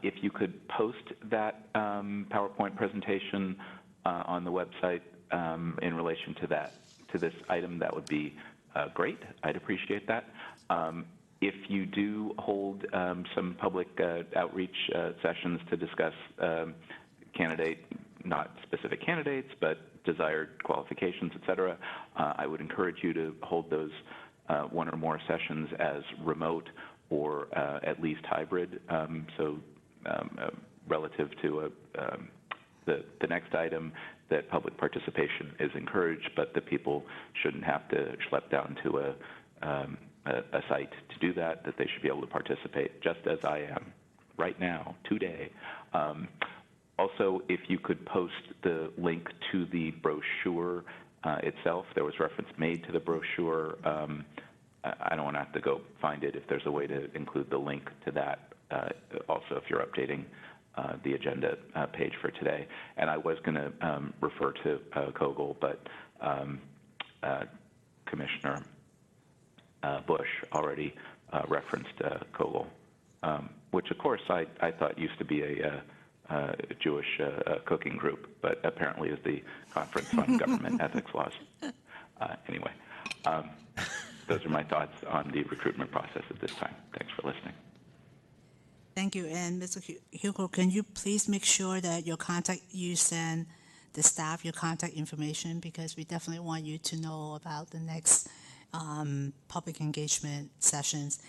If you could post that PowerPoint presentation on the website in relation to this item, that would be great. I'd appreciate that. If you do hold some public outreach sessions to discuss not specific candidates, but desired qualifications, et cetera, I would encourage you to hold those one or more sessions as remote or at least hybrid. Relative to the next item, that public participation is encouraged, but that people shouldn't have to schlep down to a site to do that, that they should be able to participate just as I am right now, today. Also, if you could post the link to the brochure itself. There was reference made to the brochure. I don't want to have to go find it. If there's a way to include the link to that, also if you're updating the agenda page for today. And I was going to refer to Kogel, but Commissioner Bush already referenced Kogel, which of course I thought used to be a Jewish cooking group, but apparently is the Conference on Government Ethics Laws. Anyway, those are my thoughts on the recruitment process at this time. Thanks for listening. Thank you. And Mr. Hugo, can you please make sure that you send the staff your contact information, because we definitely want you to know about the next public engagement sessions.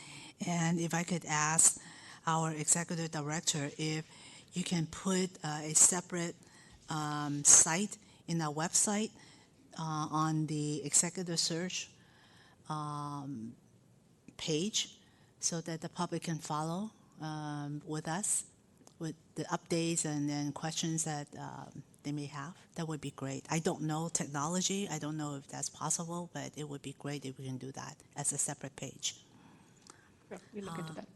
And if I could ask our executive director if you can put a separate site in our website on the executive search page so that the public can follow with us with the updates and then questions that they may have. That would be great. I don't know technology. I don't know if that's possible, but it would be great if we can do that as a separate page. Sure, we'll look into that.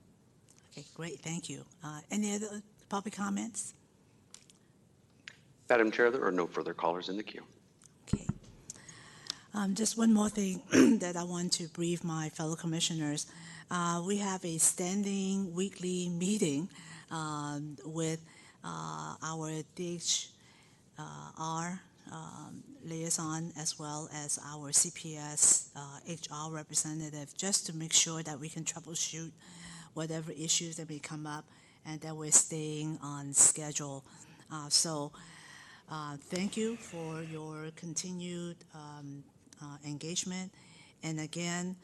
Okay, great. Thank you. Any other public comments? Madam Chair, there are no further callers in the queue. Okay. Just one more thing that I want to brief my fellow commissioners. We have a standing weekly meeting with our DHR liaison as well as our CPS HR representative, just to make sure that we can troubleshoot whatever issues that may come up and that we're staying on schedule. Thank you for your continued engagement. And again,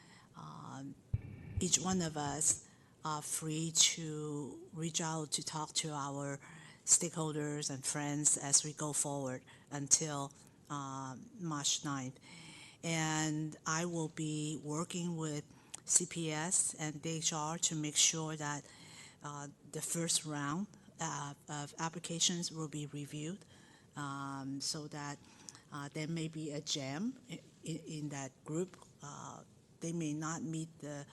each one of us are free to reach out to talk to our stakeholders and friends as we go forward until March 9th. And I will be working with CPS and DHR to make sure that the first round of applications will be reviewed so that there may be a jam in that group. They may not meet the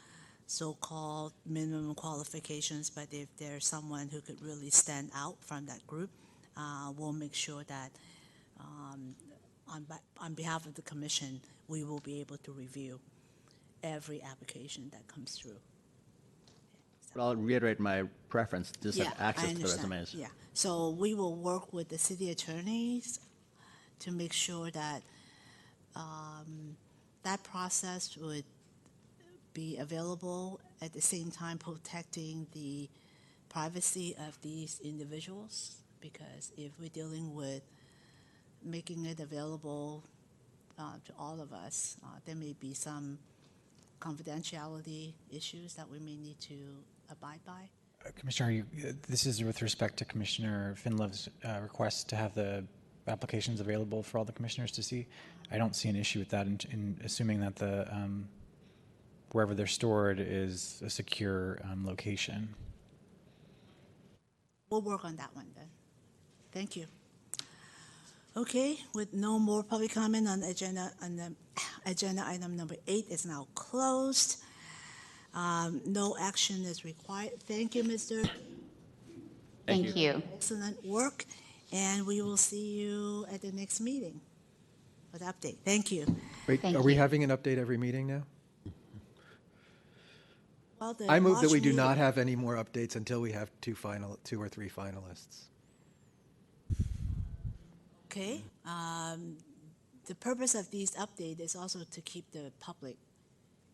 so-called minimum qualifications, but if there's someone who could really stand out from that group, we'll make sure that on behalf of the commission, we will be able to review every application that comes through. But I'll reiterate my preference to just have access to the understand. resumes. Yeah, so we will work with the city attorneys to make sure that that process would be available at the same time protecting the privacy of these individuals, because if we're dealing with making it available to all of us, there may be some confidentiality issues that we may need to abide by. Commissioner, this is with respect to Commissioner Finlove's request to have the applications available for all the commissioners to see. I don't see an issue with that in assuming that the wherever they're stored is a secure location. We'll work on that one then. Thank you. Okay, with no more public comment on agenda item number 8 is now closed. No action is required. Thank you, Mr. Thank you. Excellent work, and we will see you at the next meeting with update. Thank you. Wait, Thank are we you. having an update every meeting now? Well, the I move that March we do not meeting- have any more updates until we have two or three finalists. Okay. The purpose of these updates is also to keep the public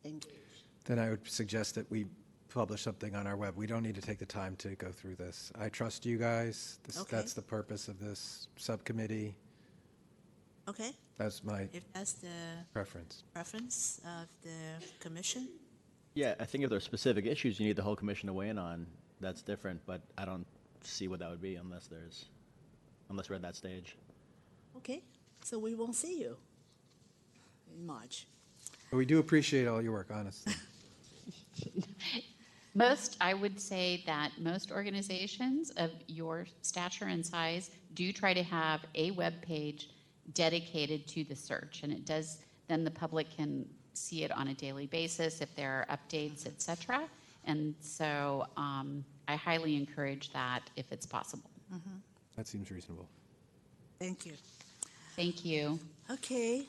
engaged. Then I would suggest that we publish something on our web. We don't need to take the time to go through this. I trust you guys. Okay. That's the purpose of this subcommittee. Okay, That's my if that's the preference. preference of the commission. Yeah, I think if there's specific issues you need the whole commission to weigh in on, that's different, but I don't see what that would be unless we're at that stage. Okay, so we won't see you in March. But we do appreciate all your work, honestly. I would say that most organizations of your stature and size do try to have a web page dedicated to the search, and it does, then the public can see it on a daily basis if there are updates, et cetera. And so I highly encourage that if it's possible. That seems reasonable. Thank you. Thank you. Okay,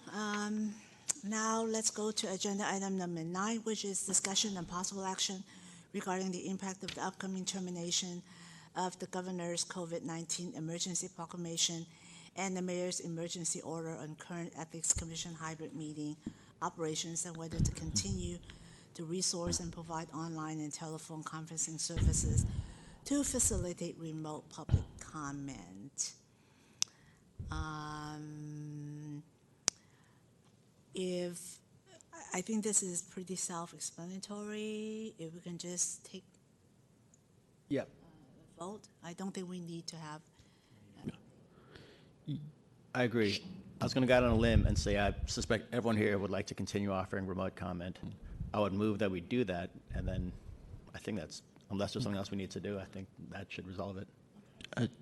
now let's go to agenda item number 9, which is discussion and possible action regarding the impact of the upcoming termination of the governor's COVID-19 emergency proclamation and the mayor's emergency order on current Ethics Commission hybrid meeting operations, and whether to continue to resource and provide online and telephone conferencing services to facilitate remote public comment. I think this is pretty self-explanatory. If we can just take Yep. a vote, I don't think we need to have. I agree. I was going to go out on a limb and say I suspect everyone here would like to continue offering remote comment. I would move that we do that, and then I think that's, unless there's something else we need to do, I think that should resolve it.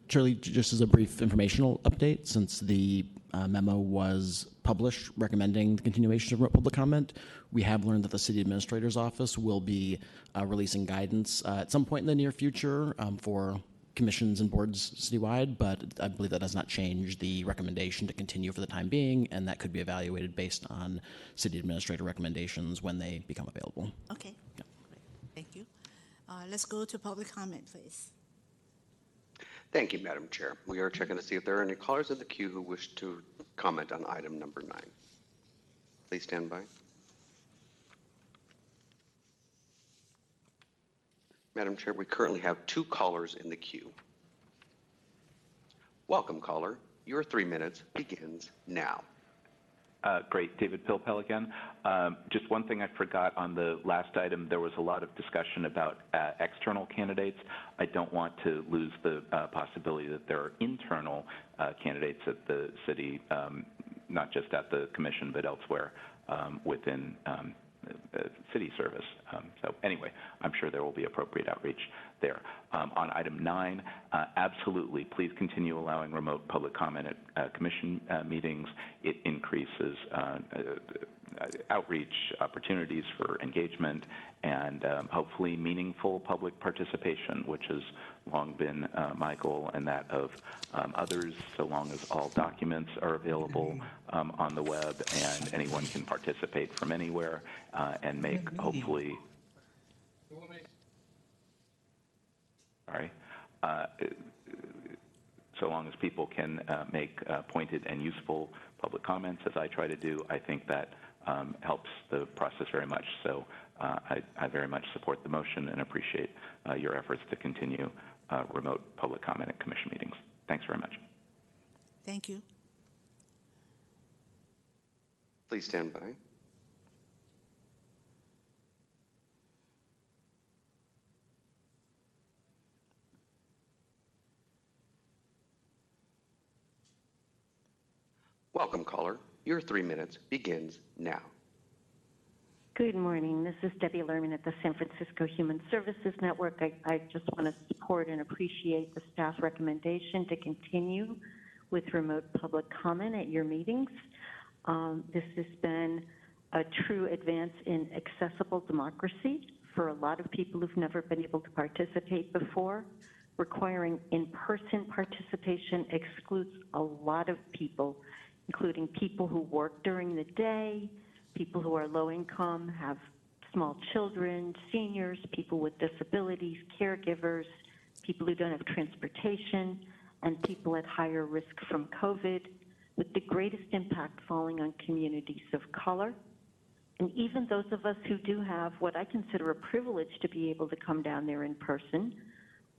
Charlie, just as a brief informational update, since the memo was published recommending the continuation of remote public comment, we have learned that the city administrator's office will be releasing guidance at some point in the near future for commissions and boards citywide, but I believe that does not change the recommendation to continue for the time being, and that could be evaluated based on city administrator recommendations when they become available. Okay, great. Thank you. Let's go to public comment, please. Thank you, Madam Chair. We are checking to see if there are any callers in the queue who wish to comment on item number 9. Please stand by. Madam Chair, we currently have 2 callers in the queue. Welcome, caller. Your 3 minutes begins now. Great. David Pilpel again. Just one thing I forgot on the last item, there was a lot of discussion about external candidates. I don't want to lose the possibility that there are internal candidates at the city, not just at the commission, but elsewhere within city service. So anyway, I'm sure there will be appropriate outreach there. On item 9, absolutely, please continue allowing remote public comment at commission meetings. It increases outreach opportunities for engagement and hopefully meaningful public participation, which has long been my goal and that of others, so long as all documents are available on the web and anyone can participate from anywhere and make hopefully so long as people can make pointed and useful public comments, as I try to do, I think that helps the process very much. So I very much support the motion and appreciate your efforts to continue remote public comment at commission meetings. Thanks very much. Thank you. Please stand by. Welcome, caller. Your 3 minutes begins now. Good morning. This is Debbie Lerman at the San Francisco Human Services Network. I just want to support and appreciate the staff recommendation to continue with remote public comment at your meetings. This has been a true advance in accessible democracy for a lot of people who've never been able to participate before. Requiring in-person participation excludes a lot of people, including people who work during the day, people who are low income, have small children, seniors, people with disabilities, caregivers, people who don't have transportation, and people at higher risk from COVID, with the greatest impact falling on communities of color. And even those of us who do have what I consider a privilege to be able to come down there in person,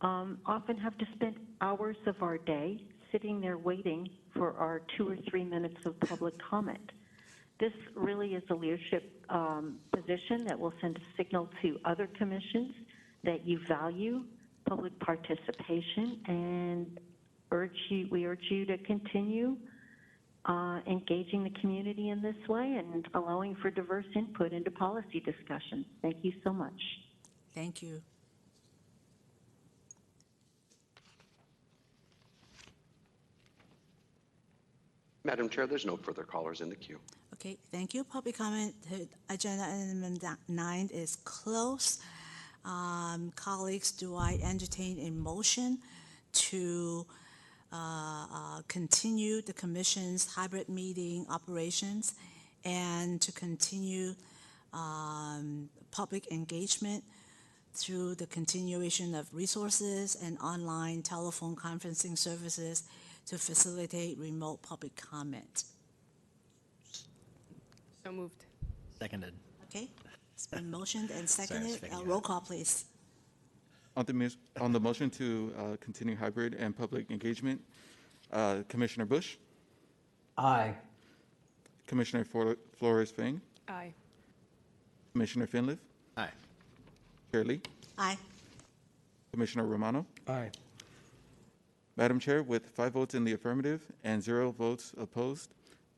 often have to spend hours of our day sitting there waiting for our 2 or 3 minutes of public comment. This really is a leadership position that will send a signal to other commissions that you value public participation, and we urge you to continue engaging the community in this way and allowing for diverse input into policy discussions. Thank you so much. Thank you. Madam Chair, there's no further callers in the queue. Okay, thank you. Public comment to agenda item 9 is closed. Colleagues, do I entertain a motion to continue the Commission's hybrid meeting operations and to continue public engagement through the continuation of resources and online telephone conferencing services to facilitate remote public comment? So moved. Seconded. Okay, it's been motioned and Sorry, I was seconded. faking you Roll out. call, please. On the motion to continue hybrid and public engagement, Commissioner Bush, Aye. Commissioner Flores-Fang, Aye. Commissioner Finliff, Aye. Chair Lee, Aye. Commissioner Romano. Aye. Madam Chair, with 5 votes in the affirmative and 0 votes opposed,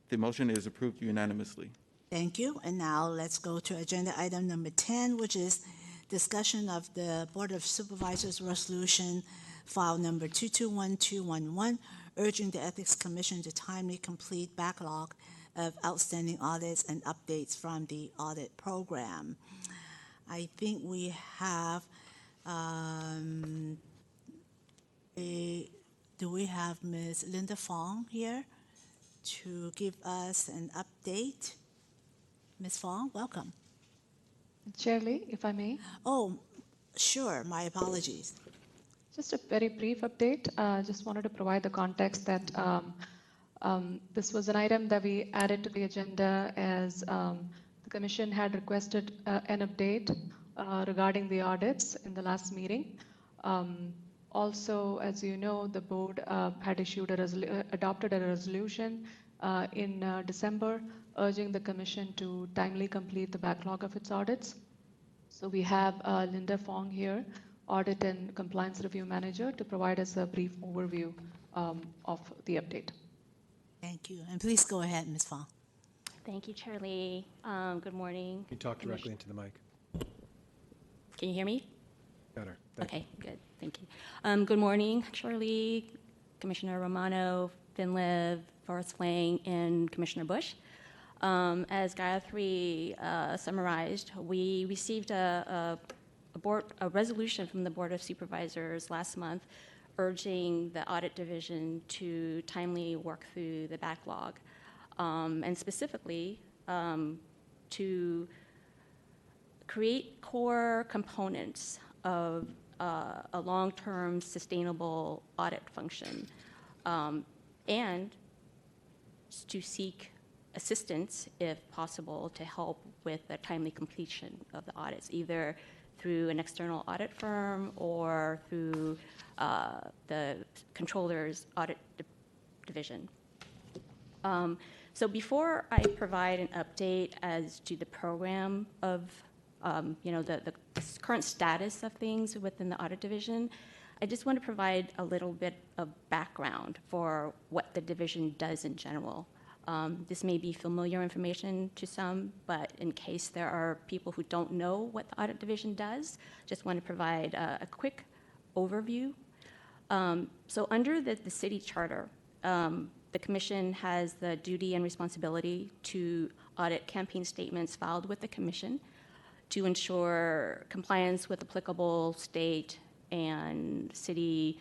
the motion is approved unanimously. Thank you. And now let's go to agenda item number 10, which is discussion of the Board of Supervisors Resolution, file number 221211, urging the Ethics Commission to timely complete backlog of outstanding audits and updates from the audit program. I think we have do we have Ms. Linda Fong here to give us an update? Ms. Fong, welcome. Chair Lee, if I may. Oh, sure, my apologies. Just a very brief update. Just wanted to provide the context that this was an item that we added to the agenda as the Commission had requested an update regarding the audits in the last meeting. Also, as you know, the board had adopted a resolution in December urging the Commission to timely complete the backlog of its audits. So we have Linda Fong here, Audit and Compliance Review Manager, to provide us a brief overview of the update. Thank you. And please go ahead, Ms. Fong. Thank you, Chair Lee. Good morning. You talk directly into the mic. Can you hear me? Better. Okay, good. Thank you. Good morning, Chair Lee, Commissioner Romano, Finliff, Flores-Fang, and Commissioner Bush. As Gayatri summarized, we received a resolution from the Board of Supervisors last month urging the Audit Division to timely work through the backlog, and specifically to create core components of a long-term sustainable audit function, and to seek assistance, if possible, to help with the timely completion of the audits, either through an external audit firm or through the controller's audit division. So before I provide an update as to the program of the current status of things within the audit division, I just want to provide a little bit of background for what the division does in general. This may be familiar information to some, but in case there are people who don't know what the Audit Division does, just want to provide a quick overview. So under the city charter, the Commission has the duty and responsibility to audit campaign statements filed with the Commission to ensure compliance with applicable state and city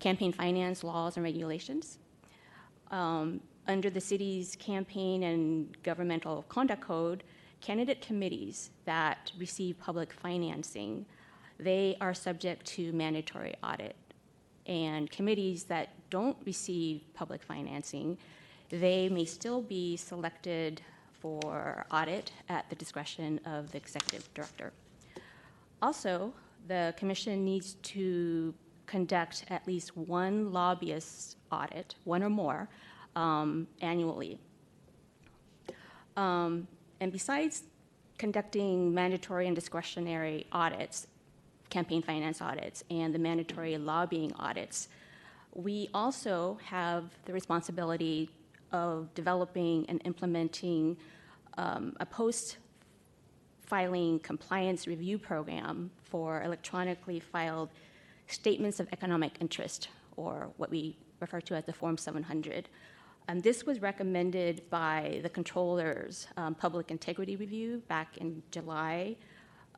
campaign finance laws and regulations. Under the city's campaign and governmental conduct code, candidate committees that receive public financing, they are subject to mandatory audit. And committees that don't receive public financing, they may still be selected for audit at the discretion of the executive director. Also, the Commission needs to conduct at least one lobbyist audit, one or more, annually. And besides conducting mandatory and discretionary audits, campaign finance audits, and the mandatory lobbying audits, we also have the responsibility of developing and implementing a post-filing compliance review program for electronically filed statements of economic interest, or what we refer to as the Form 700. This was recommended by the Controller's Public Integrity Review back in July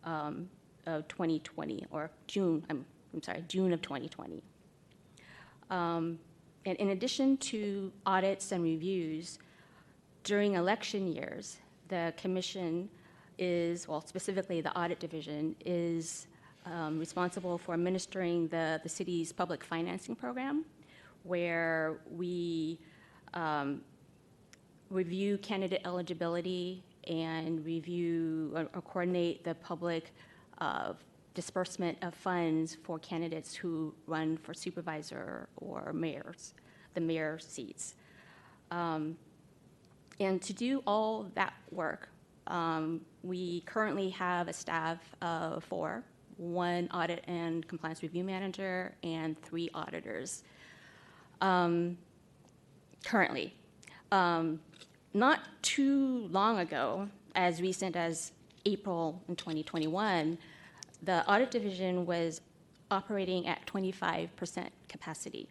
of 2020, or June of 2020. And in addition to audits and reviews, during election years, the Commission is, well, specifically the Audit Division, is responsible for administering the city's public financing program, where we review candidate eligibility and review or coordinate the public disbursement of funds for candidates who run for supervisor or the mayor seats. And to do all that work, we currently have a staff of 4, 1 audit and compliance review manager and 3 auditors. Currently. Not too long ago, as recent as April in 2021, the Audit Division was operating at 25% capacity.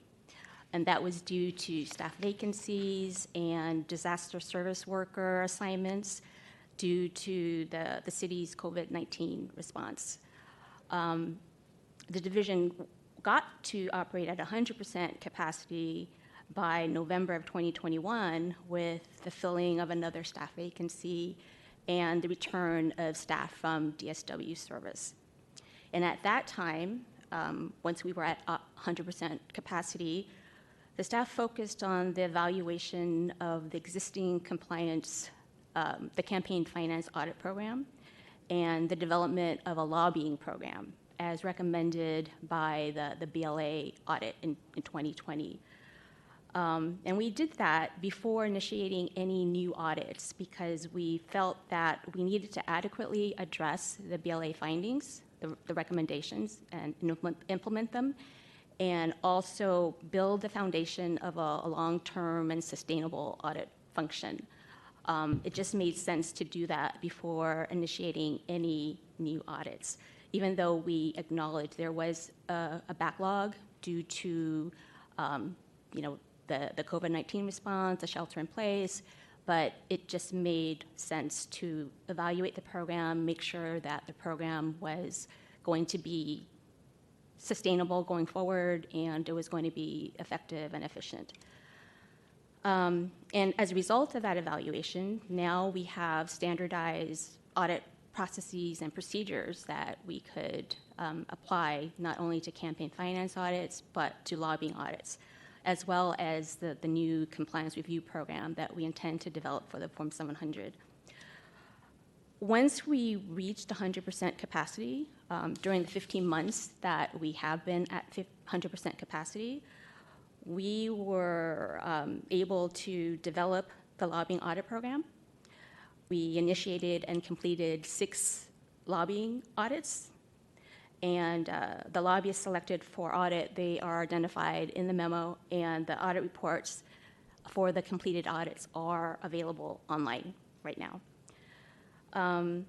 And that was due to staff vacancies and disaster service worker assignments due to the city's COVID-19 response. The division got to operate at 100% capacity by November of 2021 with the filling of another staff vacancy and the return of staff from DSW service. And at that time, once we were at 100% capacity, the staff focused on the evaluation of the existing compliance, the campaign finance audit program, and the development of a lobbying program as recommended by the BLA audit in 2020. And we did that before initiating any new audits because we felt that we needed to adequately address the BLA findings, the recommendations, and implement them, and also build the foundation of a long-term and sustainable audit function. It just made sense to do that before initiating any new audits, even though we acknowledge there was a backlog due to the COVID-19 response, the shelter in place, but it just made sense to evaluate the program, make sure that the program was going to be sustainable going forward, and it was going to be effective and efficient. And as a result of that evaluation, now we have standardized audit processes and procedures that we could apply not only to campaign finance audits, but to lobbying audits, as well as the new compliance review program that we intend to develop for the Form 700. Once we reached 100% capacity, during the 15 months that we have been at 100% capacity, we were able to develop the lobbying audit program. We initiated and completed 6 lobbying audits, and the lobbyists selected for audit, they are identified in the memo, and the audit reports for the completed audits are available online right now. On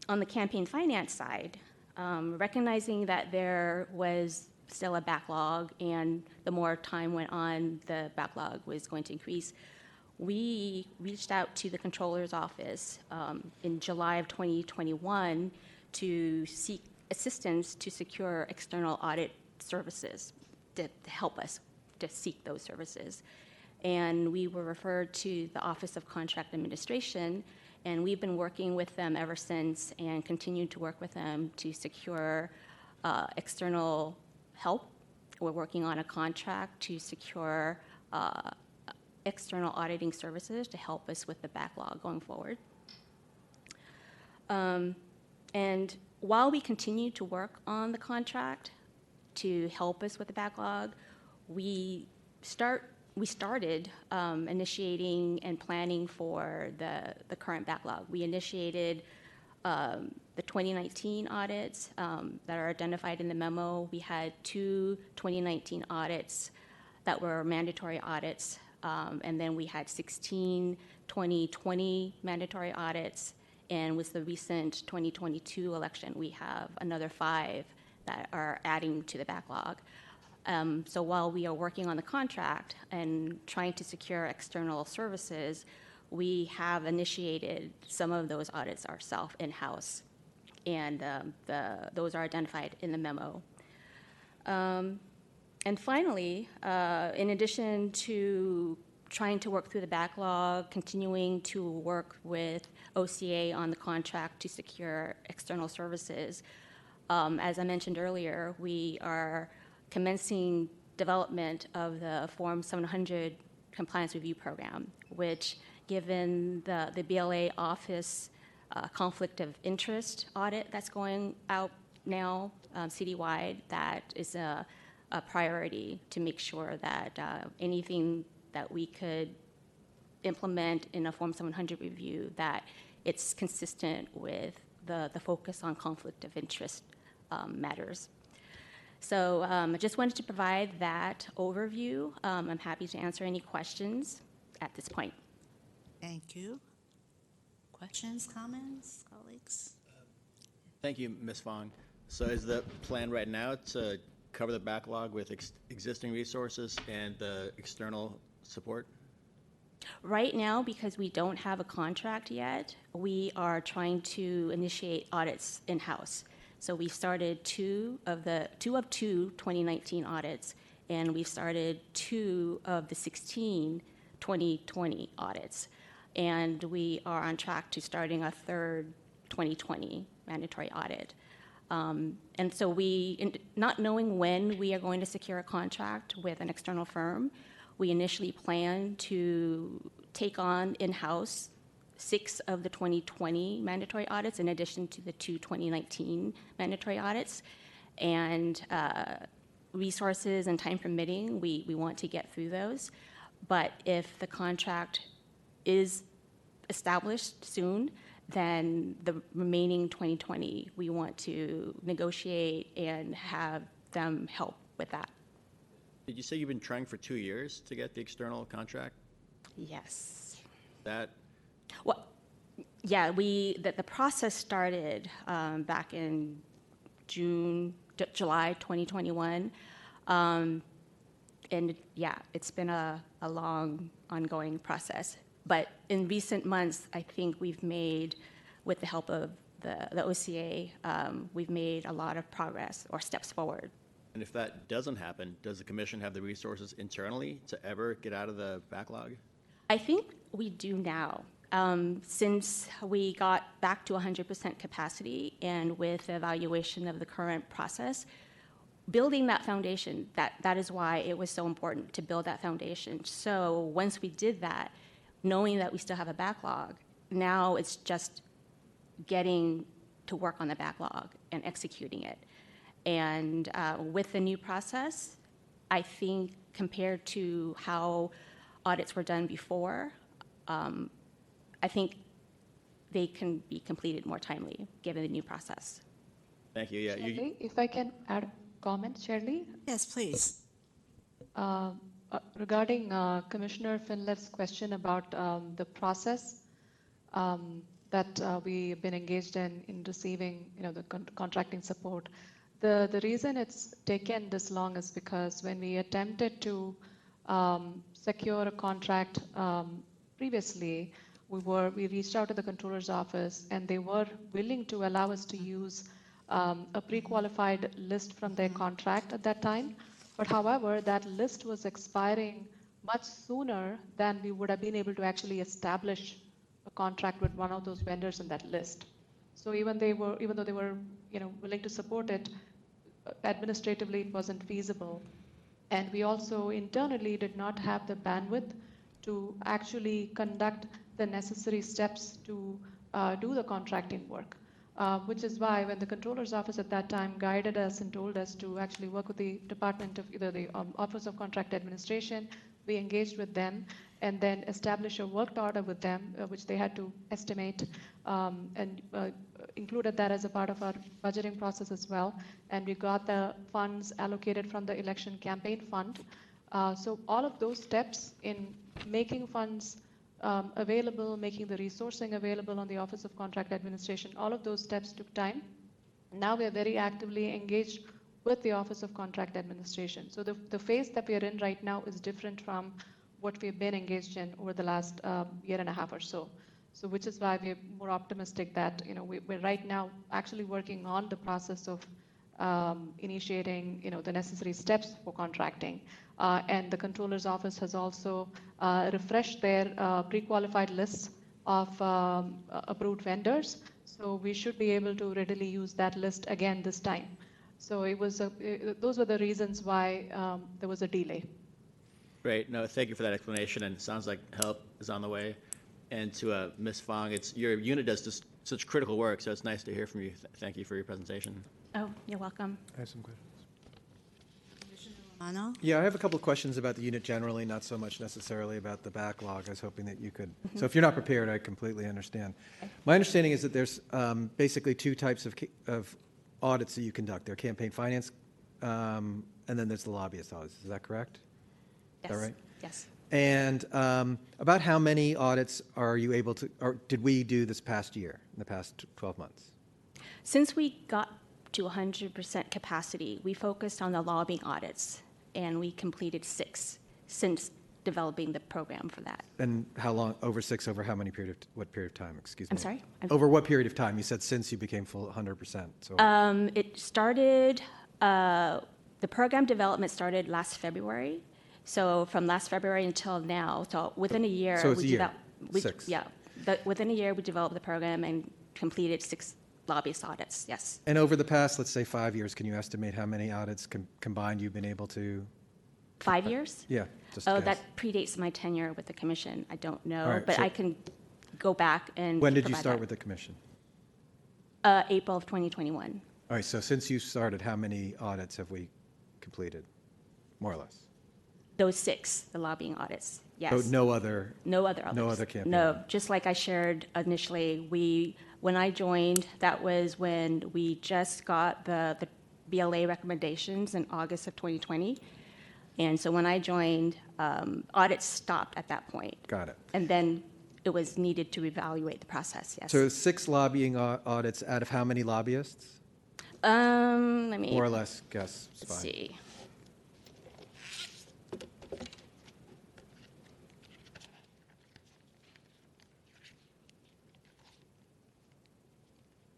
the campaign finance side, recognizing that there was still a backlog and the more time went on, the backlog was going to increase, we reached out to the controller's office in July of 2021 to seek assistance to secure external audit services to help us to seek those services. And we were referred to the Office of Contract Administration, and we've been working with them ever since and continue to work with them to secure external help. We're working on a contract to secure external auditing services to help us with the backlog going forward. And while we continue to work on the contract to help us with the backlog, we started initiating and planning for the current backlog. We initiated the 2019 audits that are identified in the memo. We had 2 2019 audits that were mandatory audits, and then we had 16 2020 mandatory audits, and with the recent 2022 election, we have another 5 that are adding to the backlog. So while we are working on the contract and trying to secure external services, we have initiated some of those audits ourselves in-house, and those are identified in the memo. And finally, in addition to trying to work through the backlog, continuing to work with OCA on the contract to secure external services, as I mentioned earlier, we are commencing development of the Form 700 compliance review program, which, given the BLA office conflict of interest audit that's going out now citywide, that is a priority to make sure that anything that we could implement in a Form 700 review, that it's consistent with the focus on conflict of interest matters. So I just wanted to provide that overview. I'm happy to answer any questions at this point. Thank you. Questions, comments, colleagues? Thank you, Ms. Fong. So is the plan right now to cover the backlog with existing resources and the external support? Right now, because we don't have a contract yet, we are trying to initiate audits in-house. So we started 2 of 2019 audits, and we've started 2 of the 16 2020 audits. And we are on track to starting a 3rd 2020 mandatory audit. And so not knowing when we are going to secure a contract with an external firm, we initially planned to take on in-house 6 of the 2020 mandatory audits in addition to the 2 2019 mandatory audits. And resources and time permitting, we want to get through those. But if the contract is established soon, then the remaining 2020, we want to negotiate and have them help with that. Did you say you've been trying for 2 years to get the external contract? Yes. That? Well, yeah, the process started back in July 2021. And yeah, it's been a long, ongoing process. But in recent months, I think we've made, with the help of the OCA, we've made a lot of progress or steps forward. And if that doesn't happen, does the commission have the resources internally to ever get out of the backlog? I think we do now. Since we got back to 100% capacity and with the evaluation of the current process, building that foundation, that is why it was so important to build that foundation. So once we did that, knowing that we still have a backlog, now it's just getting to work on the backlog and executing it. And with the new process, I think compared to how audits were done before, I think they can be completed more timely, given the new process. Thank you. Yeah. Shirley, if I can add a comment, Shirley? Yes, please. Regarding Commissioner Finleff's question about the process that we've been engaged in receiving, the contracting support, the reason it's taken this long is because when we attempted to secure a contract previously, we reached out to the controller's office, and they were willing to allow us to use a pre-qualified list from their contract at that time. But however, that list was expiring much sooner than we would have been able to actually establish a contract with one of those vendors in that list. So even though they were willing to support it, administratively it wasn't feasible. And we also internally did not have the bandwidth to actually conduct the necessary steps to do the contracting work. Which is why when the controller's office at that time guided us and told us to actually work with the department of either the Office of Contract Administration, we engaged with them and then established a work order with them, which they had to estimate and included that as a part of our budgeting process as well. And we got the funds allocated from the election campaign fund. So all of those steps in making funds available, making the resourcing available on the Office of Contract Administration, all of those steps took time. Now we are very actively engaged with the Office of Contract Administration. So the phase that we are in right now is different from what we've been engaged in over the last year and a half or so. So which is why we're more optimistic that we're right now actually working on the process of initiating the necessary steps for contracting. And the controller's office has also refreshed their pre-qualified lists of approved vendors. So we should be able to readily use that list again this time. So those were the reasons why there was a delay. Great. No, thank you for that explanation. And it sounds like help is on the way. And to Ms. Fong, your unit does just such critical work, so it's nice to hear from you. Thank you for your presentation. Oh, you're welcome. I have some questions. Romano? Yeah, I have a couple of questions about the unit generally, not so much necessarily about the backlog. I was hoping that you could. So if you're not prepared, I completely understand. My understanding is that there's basically two types of audits that you conduct. There are campaign finance, and then there's the lobbyist audits. Is that correct? Yes. Is that right? Yes. And about how many audits are you able to, or did we do this past year, in the past 12 months? Since we got to 100% capacity, we focused on the lobbying audits, and we completed 6 since developing the program for that. And how long, over 6, over how many what period of time, excuse me? I'm sorry? Over what period of time? You said since you became full 100%. So It started, the program development started last February. So from last February until now, so within a year. So it's a year, 6. Yeah, within a year, we developed the program and completed 6 lobbyist audits, yes. And over the past, let's say 5 years, can you estimate how many audits combined you've been able to? 5 years? Yeah. Just Oh, guess. that predates my tenure with the commission. I don't know, All right, but so I can go back and. When did you provide start that. with the commission? April of 2021. All right, so since you started, how many audits have we completed, more or less? Those 6, the lobbying audits, yes. Oh, no other? No other others. No other campaign? No, just like I shared initially, when I joined, that was when we just got the BLA recommendations in August of 2020. And so when I joined, audits stopped at that point. Got it. And then it was needed to evaluate the process, yes. So 6 lobbying audits out of how many lobbyists? Let me. More or less, guess. It's Let's fine. see.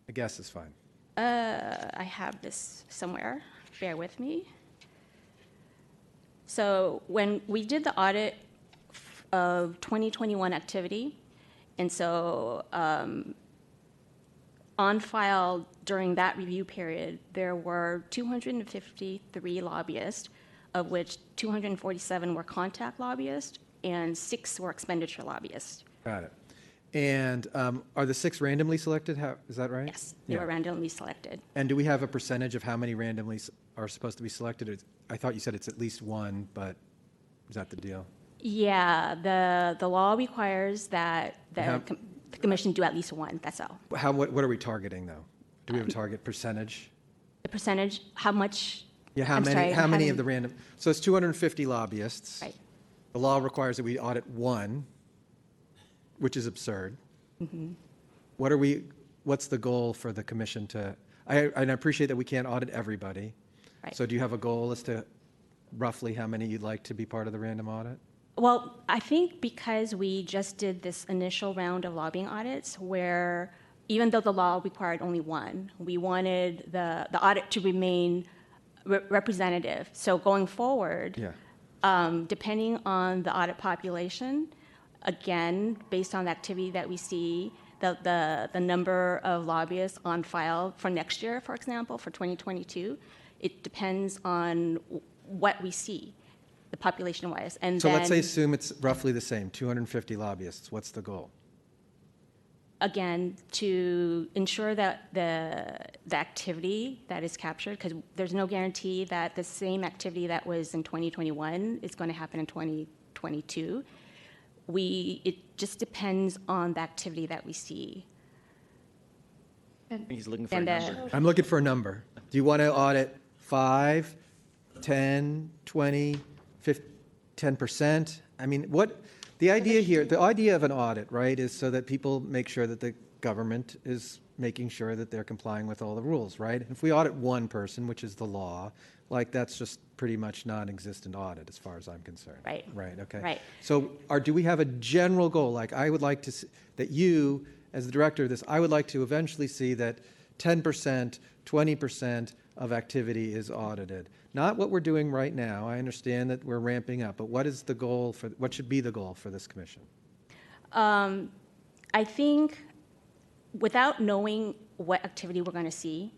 A guess is fine. I have this somewhere. Bear with me. So when we did the audit of 2021 activity, and so on file during that review period, there were 253 lobbyists, of which 247 were contact lobbyists and 6 were expenditure lobbyists. Got it. And are the 6 randomly selected? Is that right? Yes, they were randomly selected. And do we have a percentage of how many randomly are supposed to be selected? I thought you said it's at least 1, but is that the deal? Yeah, the law requires that the commission do at least 1, that's all. What are we targeting, though? Do we have a target percentage? The percentage, how much Yeah, how I'm many, sorry, how I'm many having- of the random, so it's 250 lobbyists. Right. The law requires that we audit one, which is absurd. Mhm. What's the goal for the commission to, and I appreciate that we can't audit everybody. Right. So do you have a goal as to roughly how many you'd like to be part of the random audit? Well, I think because we just did this initial round of lobbying audits where even though the law required only one, we wanted the audit to remain representative. So going forward, depending on the audit population, again, based on the activity that we see, the number of lobbyists on file for next year, for example, for 2022, it depends on what we see, the population-wise. And So then, let's say assume it's roughly the same, 250 lobbyists. What's the goal? again, to ensure that the activity that is captured, because there's no guarantee that the same activity that was in 2021 is going to happen in 2022. It just depends on the activity that we see. He's looking for a And, number. I'm looking for a number. Do you want to audit 5, 10, 20, 10%? I mean, the idea of an audit, right, is so that people make sure that the government is making sure that they're complying with all the rules, right? If we audit one person, which is the law, like that's just pretty much non-existent audit as far as I'm concerned. Right. Right, okay. Right. So do we have a general goal? Like I would like to see that you, as the director of this, I would like to eventually see that 10%, 20% of activity is audited. Not what we're doing right now. I understand that we're ramping up, but what should be the goal for this commission? I think without knowing what activity we're going to see,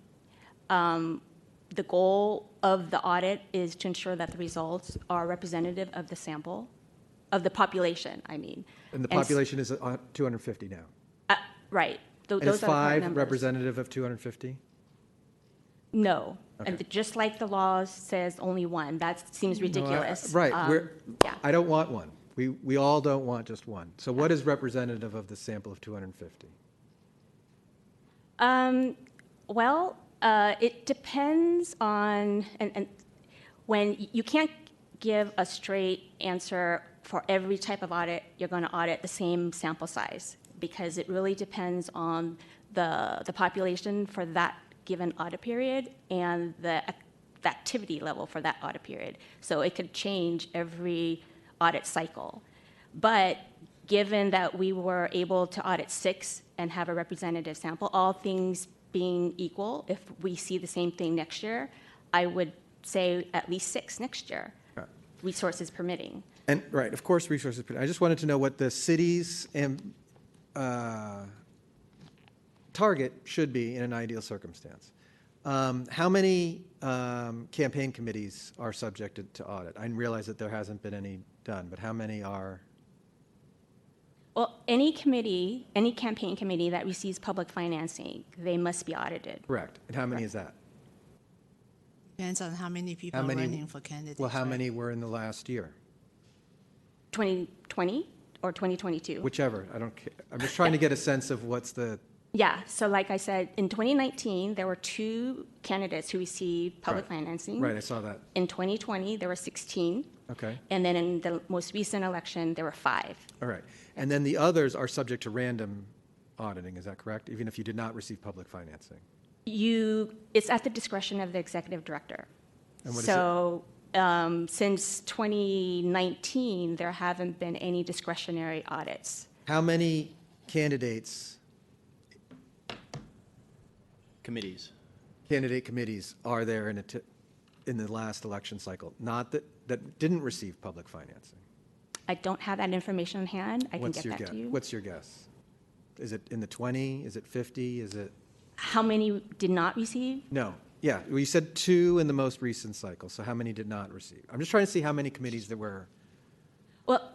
the goal of the audit is to ensure that the results are representative of the sample, of the population, I mean. And the population is 250 now. Right. And Those is are the current 5 numbers. representative of 250? No. Okay. And just like the law says only one, that seems ridiculous. Right. Yeah. I don't want one. We all don't want just one. So what is representative of the sample of 250? Well, it depends on, and when you can't give a straight answer for every type of audit, you're going to audit the same sample size because it really depends on the population for that given audit period and the activity level for that audit period. So it could change every audit cycle. But given that we were able to audit 6 and have a representative sample, all things being equal, if we see the same thing next year, I would say at least 6 next year, resources permitting. And right, of course, resources. I just wanted to know what the city's target should be in an ideal circumstance. How many campaign committees are subjected to audit? I realize that there hasn't been any done, but how many are? Well, any committee, any campaign committee that receives public financing, they must be audited. Correct. And how many is that? Depends on how many people are running for candidates. Well, how right? many were in the last year? 2020 or 2022? Whichever. I don't care. I'm just trying to get a sense of what's the. Yeah, so like I said, in 2019, there were 2 candidates who received public financing. Right, I saw that. In 2020, there were 16. Okay. And then in the most recent election, there were 5. All right. And then the others are subject to random auditing, is that correct? Even if you did not receive public financing? It's at the discretion of the executive director. And what is So since 2019, there haven't been any discretionary audits. How many candidates, candidate committees are there in the last election cycle, not that didn't receive public financing? I don't have that information on hand. I can get that to you. What's your guess? Is it in the 20? Is it 50? Is it? How many did not receive? No. Yeah, well, you said 2 in the most recent cycle, so how many did not receive? I'm just trying to see how many committees there were. Well,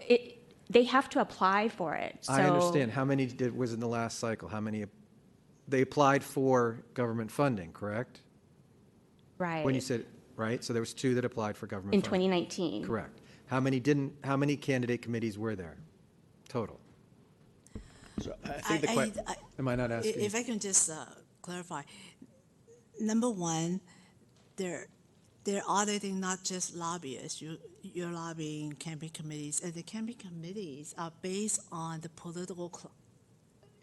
they have to apply for it. So I understand. How many was in the last cycle? How many? They applied for government funding, correct? Right. When you said, right, so there was 2 that applied for government in funding. 2019. Correct. How many didn't? How many candidate committees were there total? So I think the question. Am I not asking? If I can just clarify. Number one, there they're auditing not just lobbyists, you're lobbying campaign committees, and the campaign committees are based on the political,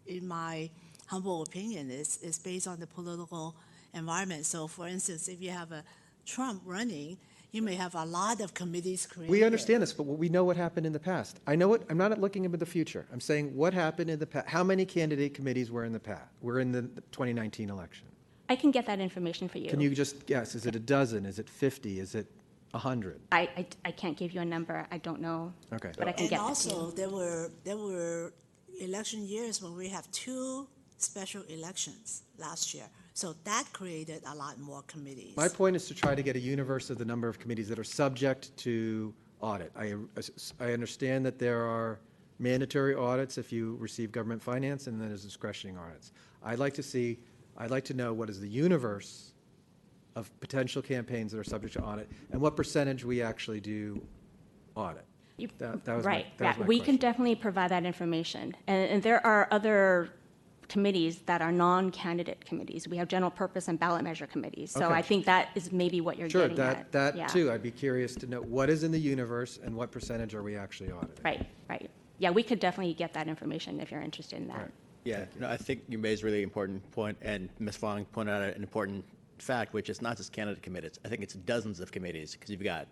in my humble opinion, is based on the political environment. So for instance, if you have a Trump running, you may have a lot of committees created. We understand this, but we know what happened in the past. I know it. I'm not looking into the future. I'm saying what happened in the past. How many candidate committees were in the past? Were in the 2019 election? I can get that information for you. Can you just guess? Is it a dozen? Is it 50? Is it 100? I can't give you a number. I don't know. Okay. But I can And get also, that to you. there were election years when we have 2 special elections last year. So that created a lot more committees. My point is to try to get a universe of the number of committees that are subject to audit. I understand that there are mandatory audits if you receive government finance, and then there's discretionary audits. I'd like to know what is the universe of potential campaigns that are subject to audit, and what percentage we actually do audit. That was Right, my yeah, we question. can definitely provide that information. And there are other committees that are non-candidate committees. We have general purpose and ballot measure committees. So Okay. I think that is maybe what you're Sure, getting at. that Yeah. too. I'd be curious to know what is in the universe and what percentage are we actually auditing. Right. Yeah, we could definitely get that information if you're interested in that. Right. Yeah, I think you raised a really important point, and Ms. Fong pointed out an important fact, which is not just candidate committees. I think it's dozens of committees, because you've got.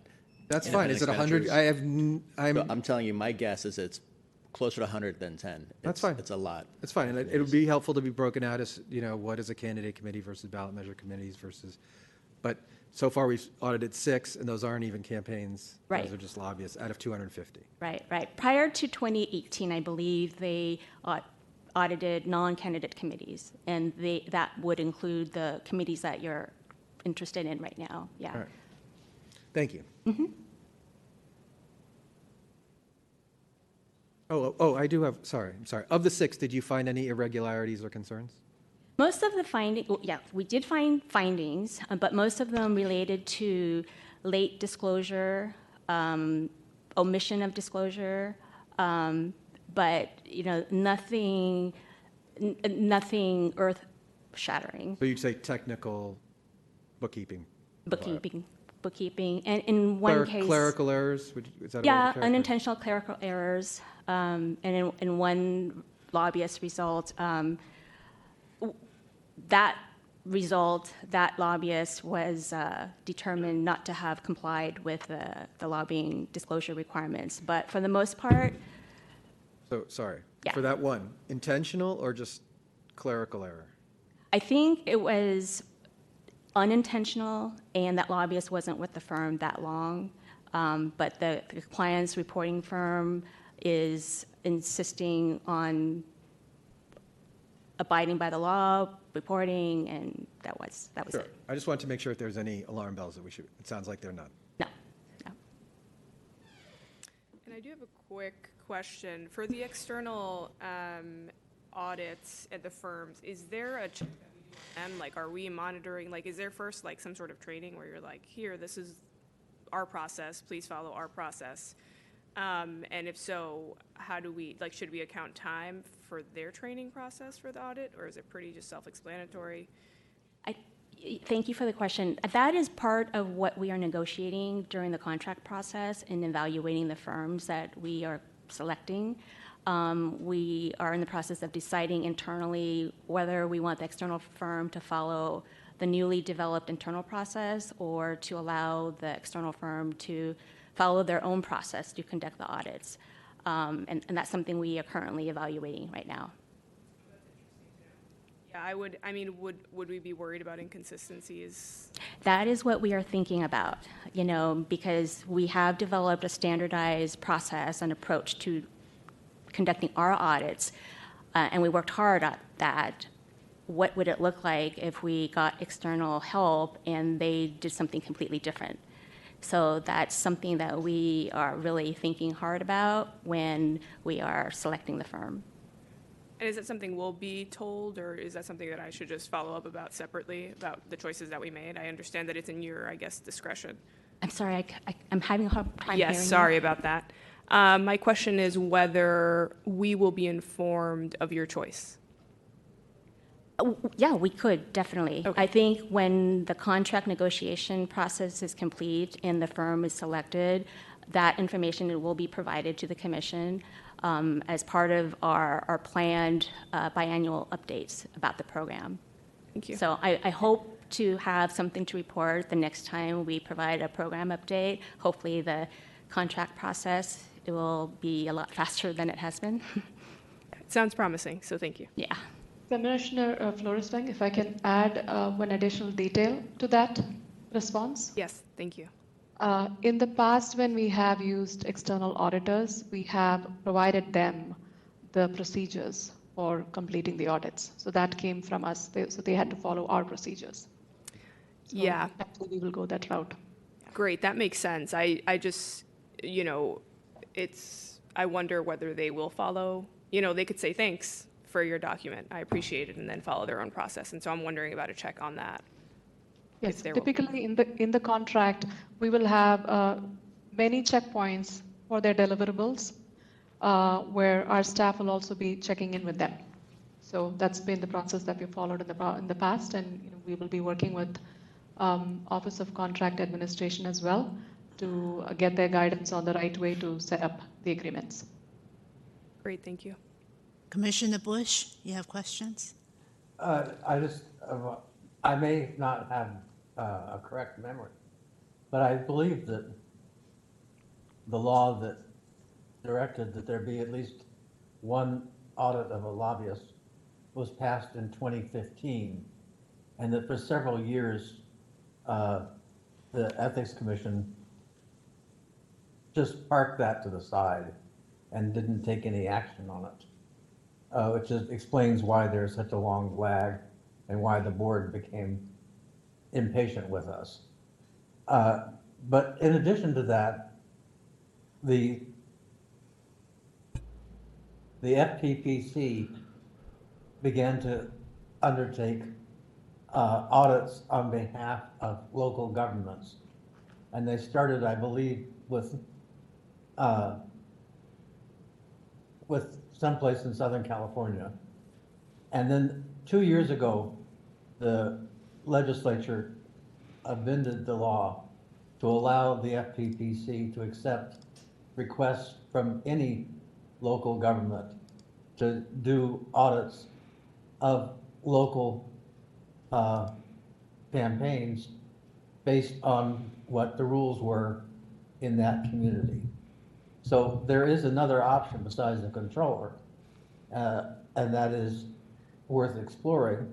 That's fine. Is it 100? I'm telling you, my guess is it's closer to 100 than 10. That's fine. It's a lot. That's fine, and it would be helpful to be broken out as, what is a candidate committee versus ballot measure committees versus, but so far we've audited 6, and those aren't even campaigns. Right. Those are just lobbyists out of 250. Right. Prior to 2018, I believe they audited non-candidate committees, and that would include the committees that you're interested in right now. Yeah. All right. Thank you. Oh, I do have, I'm sorry. Of the 6, did you find any irregularities or concerns? Most of the we did find findings, but most of them related to late disclosure, omission of disclosure, but nothing earth-shattering. So you'd say technical bookkeeping? Bookkeeping, and in one case, clerical errors. Is that yeah, a word? unintentional clerical errors, and in one lobbyist result. That lobbyist was determined not to have complied with the lobbying disclosure requirements. But for the most part, So, sorry. Yeah. For that one, intentional or just clerical error? I think it was unintentional, and that lobbyist wasn't with the firm that long. But the compliance reporting firm is insisting on abiding by the law, reporting, and that was Sure. it. I just wanted to make sure if there's any alarm bells that it sounds like they're none. No. And I do have a quick question. For the external audits at the firms, is there a check that we do on them? Like, are we monitoring, is there first, some sort of training where you're like, here, this is our process, please follow our process? And if so, how do we, should we account time for their training process for the audit, or is it pretty just self-explanatory? Thank you for the question. That is part of what we are negotiating during the contract process and evaluating the firms that we are selecting. We are in the process of deciding internally whether we want the external firm to follow the newly developed internal process or to allow the external firm to follow their own process to conduct the audits. And that's something we are currently evaluating right now. Yeah, would we be worried about inconsistencies? That is what we are thinking about, because we have developed a standardized process and approach to conducting our audits, and we worked hard at that. What would it look like if we got external help and they did something completely different? So that's something that we are really thinking hard about when we are selecting the firm. And is that something we'll be told, or is that something that I should just follow up about separately, about the choices that we made? I understand that it's in your, discretion. I'm sorry, I'm having a hard time hearing Yes, you. sorry about that. My question is whether we will be informed of your choice. Yeah, we could, definitely. Okay. I think when the contract negotiation process is complete and the firm is selected, that information will be provided to the commission as part of our planned biannual updates about the program. Thank you. So I hope to have something to report the next time we provide a program update. Hopefully the contract process, it will be a lot faster than it has been. It sounds promising, so thank you. Yeah. Commissioner Flores-Wang, if I can add one additional detail to that response. Yes, thank you. In the past, when we have used external auditors, we have provided them the procedures for completing the audits. So that came from us, so they had to follow our procedures. So Yeah. we will go that route. Great, that makes sense. I just, I wonder whether they will follow, they could say thanks for your document, I appreciate it, and then follow their own process. And so I'm wondering about a check on that. Yes, there will be. typically in the contract, we will have many checkpoints for their deliverables, where our staff will also be checking in with them. So that's been the process that we followed in the past, and we will be working with Office of Contract Administration as well to get their guidance on the right way to set up the agreements. Great, thank you. Commissioner Bush, you have questions? I may not have a correct memory, but I believe that the law that directed that there be at least one audit of a lobbyist was passed in 2015, and that for several years, the Ethics Commission just parked that to the side and didn't take any action on it, which explains why there's such a long lag and why the board became impatient with us. But in addition to that, the FPPC began to undertake audits on behalf of local governments. And they started, I believe, with someplace in Southern California. And then 2 years ago, the legislature amended the law to allow the FPPC to accept requests from any local government to do audits of local campaigns based on what the rules were in that community. So there is another option besides the controller, and that is worth exploring,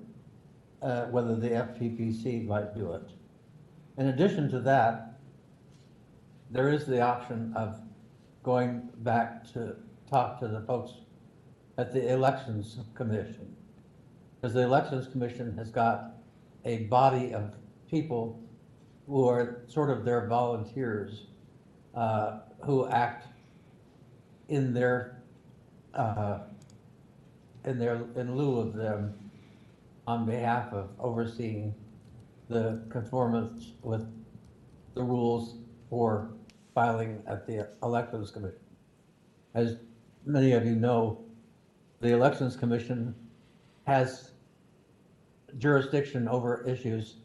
whether the FPPC might do it. In addition to that, there is the option of going back to talk to the folks at the Elections Commission, because the Elections Commission has got a body of people who are sort of their volunteers, who act in lieu of them on behalf of overseeing the conformance with the rules for filing at the Elections Commission. As many of you know, the Elections Commission has jurisdiction over issues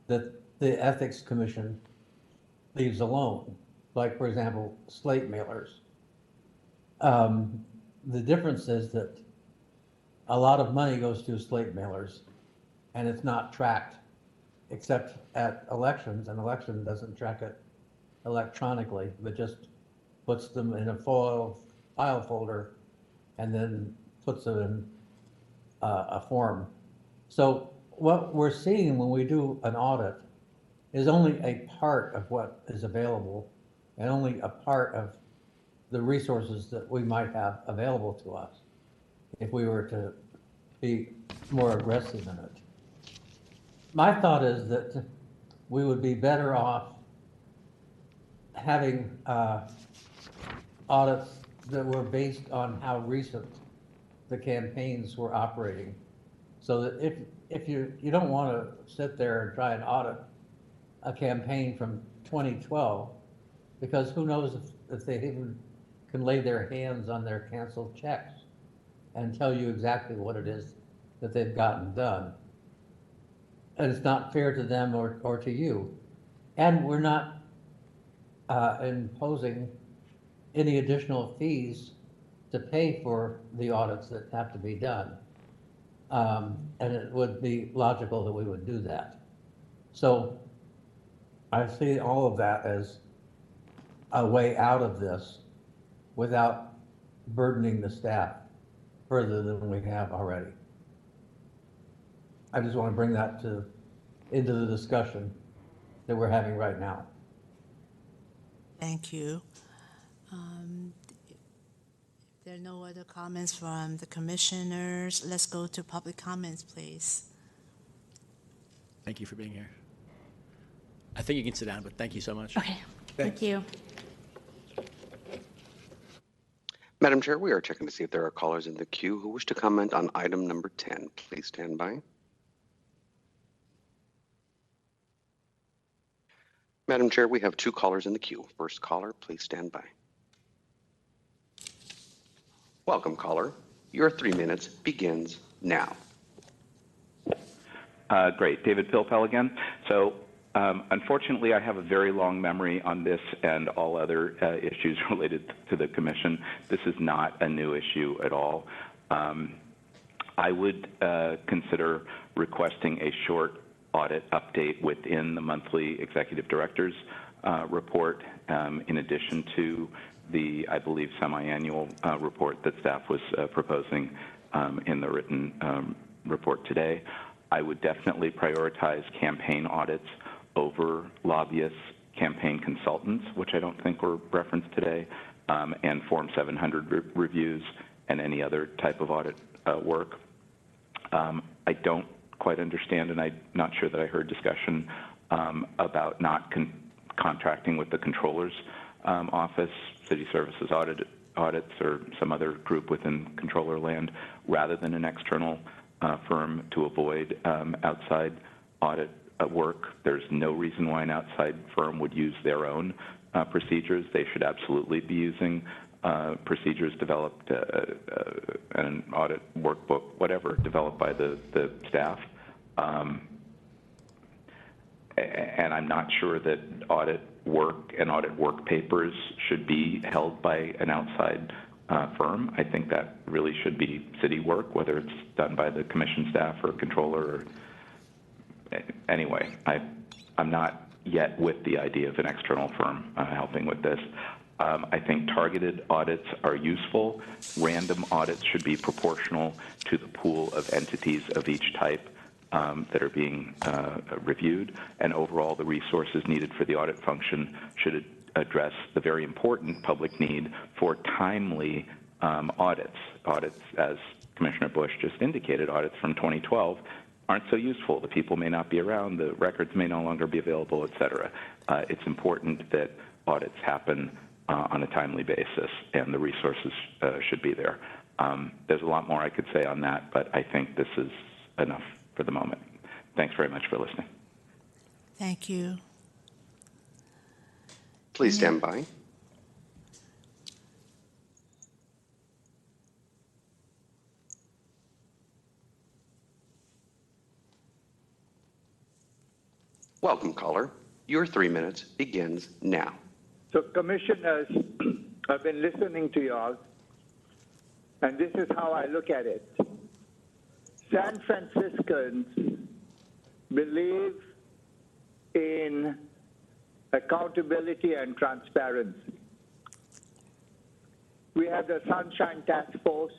that the Ethics Commission leaves alone, like, for example, slate mailers. The difference is that a lot of money goes to slate mailers, and it's not tracked except at elections, and election doesn't track it electronically, but just puts them in a file folder and then puts them in a form. So what we're seeing when we do an audit is only a part of what is available and only a part of the resources that we might have available to us if we were to be more aggressive in it. My thought is that we would be better off having audits that were based on how recent the campaigns were operating. So that if you don't want to sit there and try and audit a campaign from 2012, because who knows if they even can lay their hands on their canceled checks and tell you exactly what it is that they've gotten done. And it's not fair to them or to you. And we're not imposing any additional fees to pay for the audits that have to be done. And it would be logical that we would do that. So I see all of that as a way out of this without burdening the staff further than we have already. I just want to bring that into the discussion that we're having right now. Thank you. If there are no other comments from the commissioners, let's go to public comments, please. Thank you for being here. I think you can sit down, but thank you so much. Okay, thank you. Madam Chair, we are checking to see if there are callers in the queue who wish to comment on item number 10. Please stand by. Madam Chair, we have 2 callers in the queue. First caller, please stand by. Welcome, caller. Your 3 minutes begins now. Great. David Pilpel again. So unfortunately, I have a very long memory on this and all other issues related to the commission. This is not a new issue at all. I would consider requesting a short audit update within the monthly executive director's report, in addition to the, I believe, semi-annual report that staff was proposing in the written report today. I would definitely prioritize campaign audits over lobbyists, campaign consultants, which I don't think were referenced today, and Form 700 reviews and any other type of audit work. I don't quite understand, and I'm not sure that I heard discussion about not contracting with the Controller's office, City Services Audits, or some other group within Controller land, rather than an external firm to avoid outside audit work. There's no reason why an outside firm would use their own procedures. They should absolutely be using procedures developed, an audit workbook, whatever, developed by the staff. And I'm not sure that audit work and audit work papers should be held by an outside firm. I think that really should be city work, whether it's done by the commission staff or controller. Or, anyway, I'm not yet with the idea of an external firm helping with this. I think targeted audits are useful. Random audits should be proportional to the pool of entities of each type that are being reviewed, and overall the resources needed for the audit function should address the very important public need for timely audits. Audits, as Commissioner Bush just indicated, audits from 2012 aren't so useful. The people may not be around, the records may no longer be available, et cetera. It's important that audits happen on a timely basis, and the resources should be there. There's a lot more I could say on that, but I think this is enough for the moment. Thanks very much for listening. Thank you. Please stand by. Welcome, caller. Your 3 minutes begins now. So, commissioners, I've been listening to y'all, and this is how I look at it. San Franciscans believe in accountability and transparency. We have the Sunshine Task Force,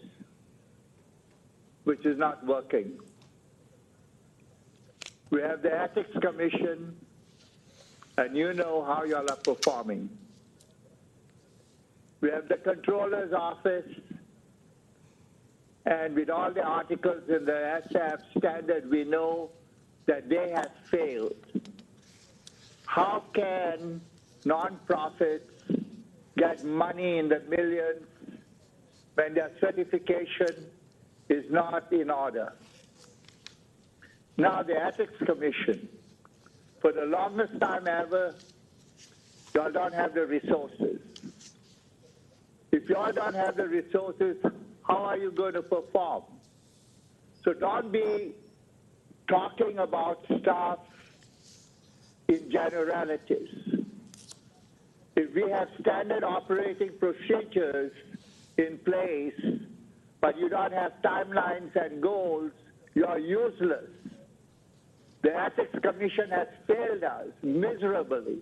which is not working. We have the Ethics Commission, and you know how y'all are performing. We have the Controller's Office, and with all the articles in the SF standard, we know that they have failed. How can nonprofits get money in the millions when their certification is not in order? Now, the Ethics Commission, for the longest time ever, y'all don't have the resources. If y'all don't have the resources, how are you going to perform? So don't be talking about stuff in generalities. If we have standard operating procedures in place, but you don't have timelines and goals, you're useless. The Ethics Commission has failed us miserably.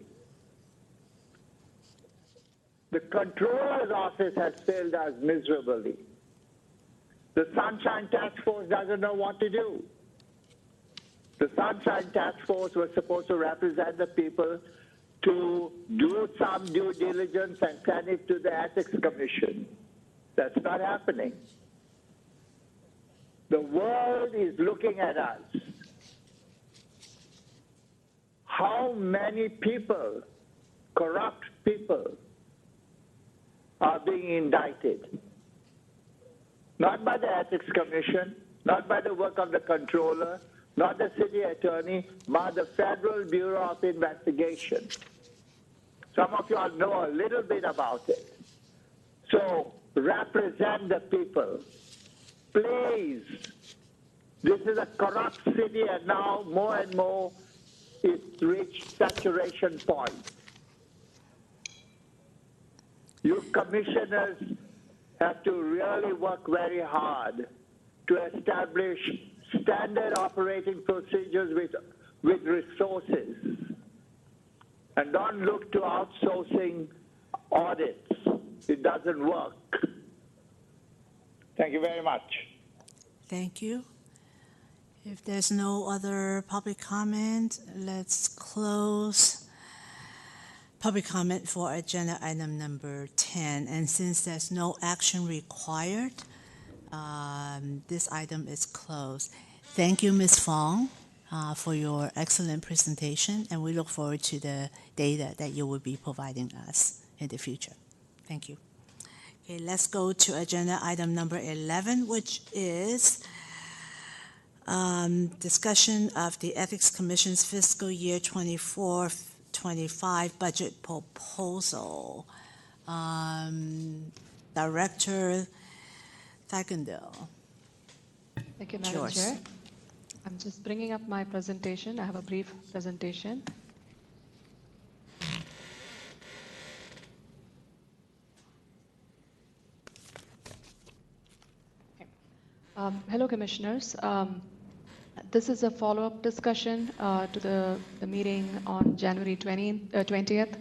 The Controller's Office has failed us miserably. The Sunshine Task Force doesn't know what to do. The Sunshine Task Force was supposed to represent the people to do some due diligence and send it to the Ethics Commission. That's not happening. The world is looking at us. How many people, corrupt people, are being indicted? Not by the Ethics Commission, not by the work of the Controller, not the City Attorney, but the Federal Bureau of Investigation. Some of you all know a little bit about it. So represent the people. Please. This is a corrupt city, and now more and more it's reached saturation point. You commissioners have to really work very hard to establish standard operating procedures with resources. And don't look to outsourcing audits. It doesn't work. Thank you very much. Thank you. If there's no other public comment, let's close public comment for agenda item number 10. And since there's no action required, this item is closed. Thank you, Ms. Fong, for your excellent presentation, and we look forward to the data that you will be providing us in the future. Thank you. Okay, let's go to agenda item number 11, which is discussion of the Ethics Commission's Fiscal Year 24-25 budget proposal. Director Thakandil. Thank you, Madam Yours. Chair. I'm just bringing up my presentation. I have a brief presentation. Okay. Hello, Commissioners. This is a follow-up discussion to the meeting on January 20th,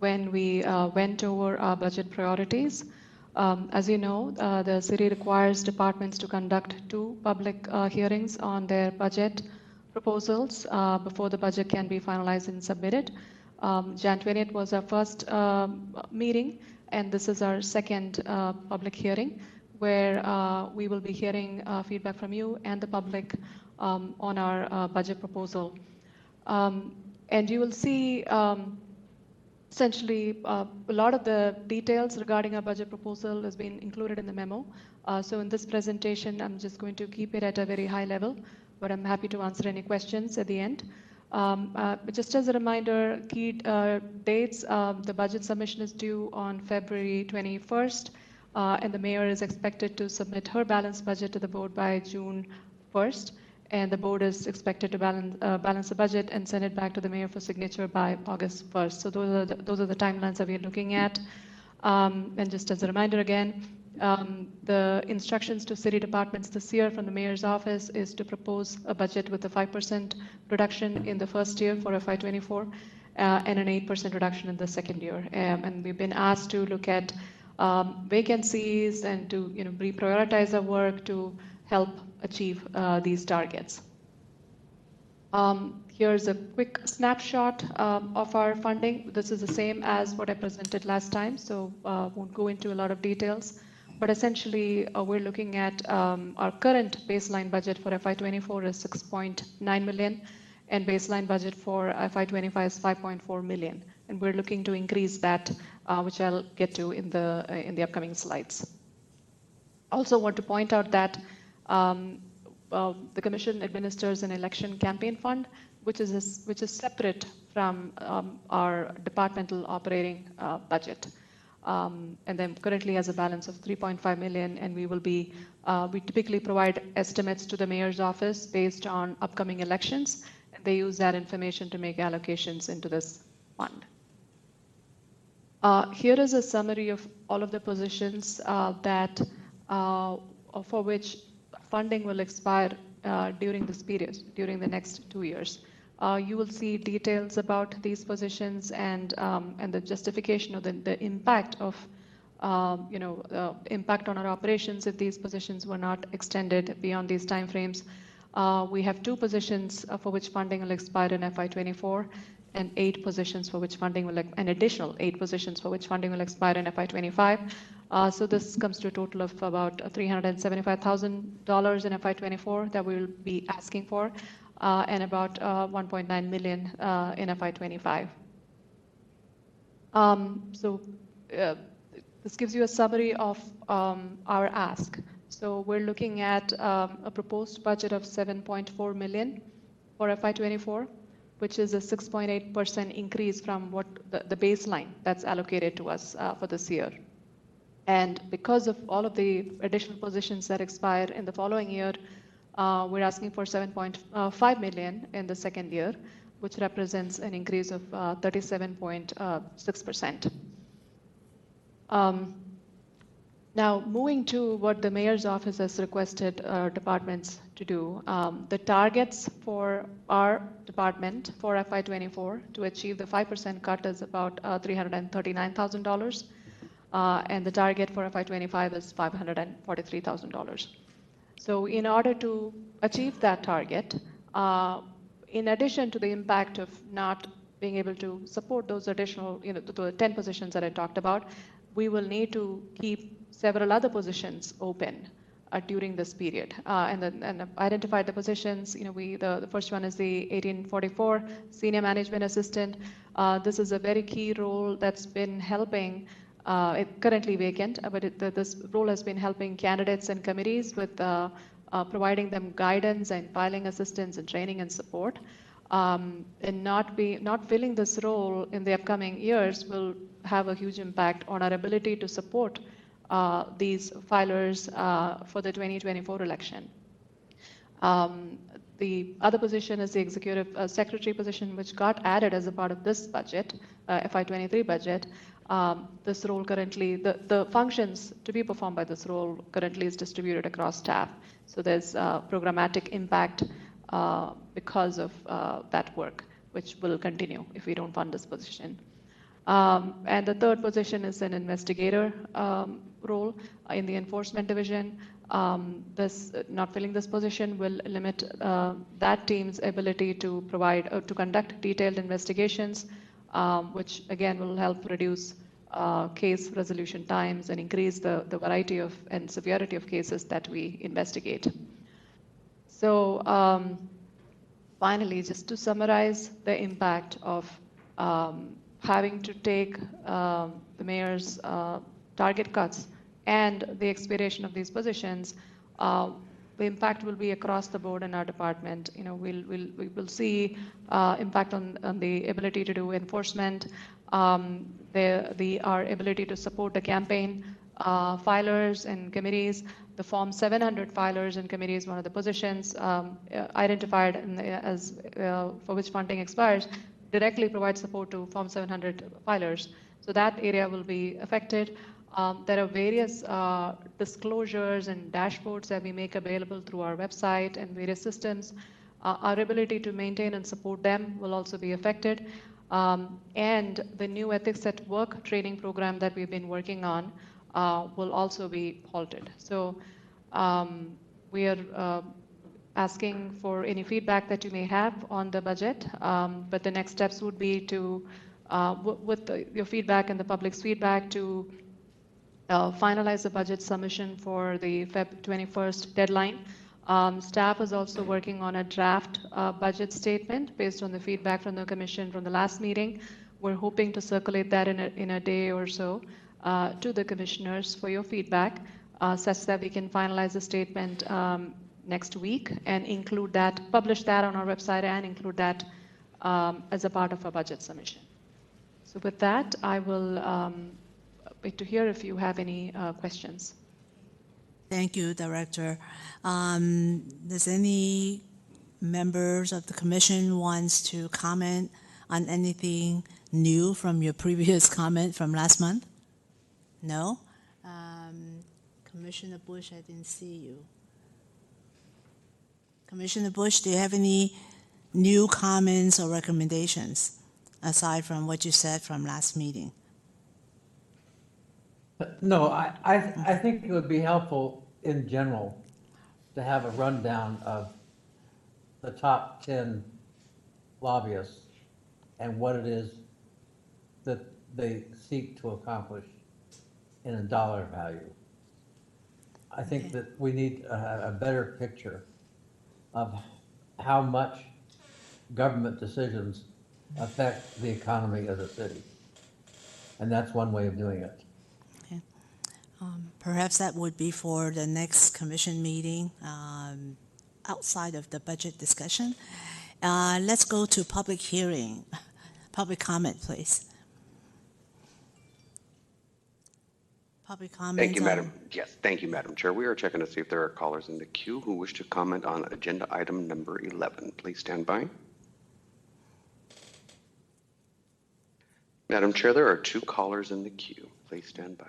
when we went over our budget priorities. As you know, the city requires departments to conduct 2 public hearings on their budget proposals before the budget can be finalized and submitted. Jan 20th was our first meeting, and this is our second public hearing, where we will be hearing feedback from you and the public on our budget proposal. And you will see essentially, a lot of the details regarding our budget proposal has been included in the memo. So in this presentation, I'm just going to keep it at a very high level, but I'm happy to answer any questions at the end. But just as a reminder, key dates, the budget submission is due on February 21st, and the mayor is expected to submit her balanced budget to the board by June 1st. And the board is expected to balance the budget and send it back to the mayor for signature by August 1st. So those are the timelines that we are looking at. And just as a reminder again, the instructions to city departments this year from the mayor's office is to propose a budget with a 5% reduction in the first year for FY24 and an 8% reduction in the second year. And we've been asked to look at vacancies and to reprioritize our work to help achieve these targets. Here's a quick snapshot of our funding. This is the same as what I presented last time, so won't go into a lot of details. But essentially, we're looking at our current baseline budget for FY24 is 6.9 million, and baseline budget for FY25 is 5.4 million. And we're looking to increase that, which I'll get to in the upcoming slides. Also want to point out that the Commission administers an election campaign fund, which is separate from our departmental operating budget. and then currently has a balance of 3.5 million, and we typically provide estimates to the mayor's office based on upcoming elections, and they use that information to make allocations into this fund. Here is a summary of all of the positions for which funding will expire during this period, during the next 2 years. You will see details about these positions and the justification of the impact of, impact on our operations if these positions were not extended beyond these timeframes. We have 2 positions for which funding will expire in FY24, and 8 positions for which funding will, an additional 8 positions for which funding will expire in FY25. So this comes to a total of about $375,000 in FY24 that we will be asking for, and about $1.9 million in FY25. This gives you a summary of our ask. So we're looking at a proposed budget of $7.4 million for FY24, which is a 6.8% increase from what the baseline that's allocated to us for this year. And because of all of the additional positions that expire in the following year, we're asking for $7.5 million in the second year, which represents an increase of 37.6%. Now, moving to what the mayor's office has requested departments to do, the targets for our department for FY24 to achieve the 5% cut is about $339,000. And the target for FY25 is $543,000. So in order to achieve that target, in addition to the impact of not being able to support those additional, the 10 positions that I talked about, we will need to keep several other positions open during this period. And identified the positions, the first one is the 1844 Senior Management Assistant. This is a very key role that's been helping, currently vacant, but this role has been helping candidates and committees with providing them guidance and filing assistance and training and support. And not filling this role in the upcoming years will have a huge impact on our ability to support these filers for the 2024 election. The other position is the executive secretary position, which got added as a part of this budget, FY23 budget. This role currently, the functions to be performed by this role currently is distributed across staff. So there's programmatic impact because of that work, which will continue if we don't fund this position. And the third position is an investigator role in the enforcement division. Not filling this position will limit that team's ability to conduct detailed investigations, which again will help reduce case resolution times and increase the variety of and severity of cases that we investigate. So finally, just to summarize the impact of having to take the mayor's target cuts and the expiration of these positions, the impact will be across the board in our department. We will see impact on the ability to do enforcement, our ability to support the campaign filers and committees. The Form 700 filers and committees, one of the positions identified as for which funding expires, directly provide support to Form 700 filers. So that area will be affected. There are various disclosures and dashboards that we make available through our website and various systems. Our ability to maintain and support them will also be affected. And the new Ethics at Work training program that we've been working on will also be halted. So we are asking for any feedback that you may have on the budget, but the next steps would be to, with your feedback and the public's feedback, to finalize the budget submission for the Feb 21st deadline. Staff is also working on a draft budget statement based on the feedback from the Commission from the last meeting. We're hoping to circulate that in a day or so to the Commissioners for your feedback, such that we can finalize the statement next week and include that, publish that on our website and include that as a part of our budget submission. So with that, I will wait to hear if you have any questions. Thank you, Director. Does any members of the commission wants to comment on anything new from your previous comment from last month? No? Commissioner Bush, I didn't see you. Commissioner Bush, do you have any new comments or recommendations aside from what you said from last meeting? No, I think it would be helpful in general to have a rundown of the top 10 lobbyists and what it is that they seek to accomplish in a dollar value. I think that we need a better picture of how much government decisions affect the economy of the city. And that's one way of doing it. Okay. Perhaps that would be for the next commission meeting outside of the budget discussion. Let's go to public hearing. Public comment, please. Public comment. Thank you, Madam. Yes, thank you, Madam Chair. We are checking to see if there are callers in the queue who wish to comment on agenda item number 11. Please stand by. Madam Chair, there are 2 callers in the queue. Please stand by.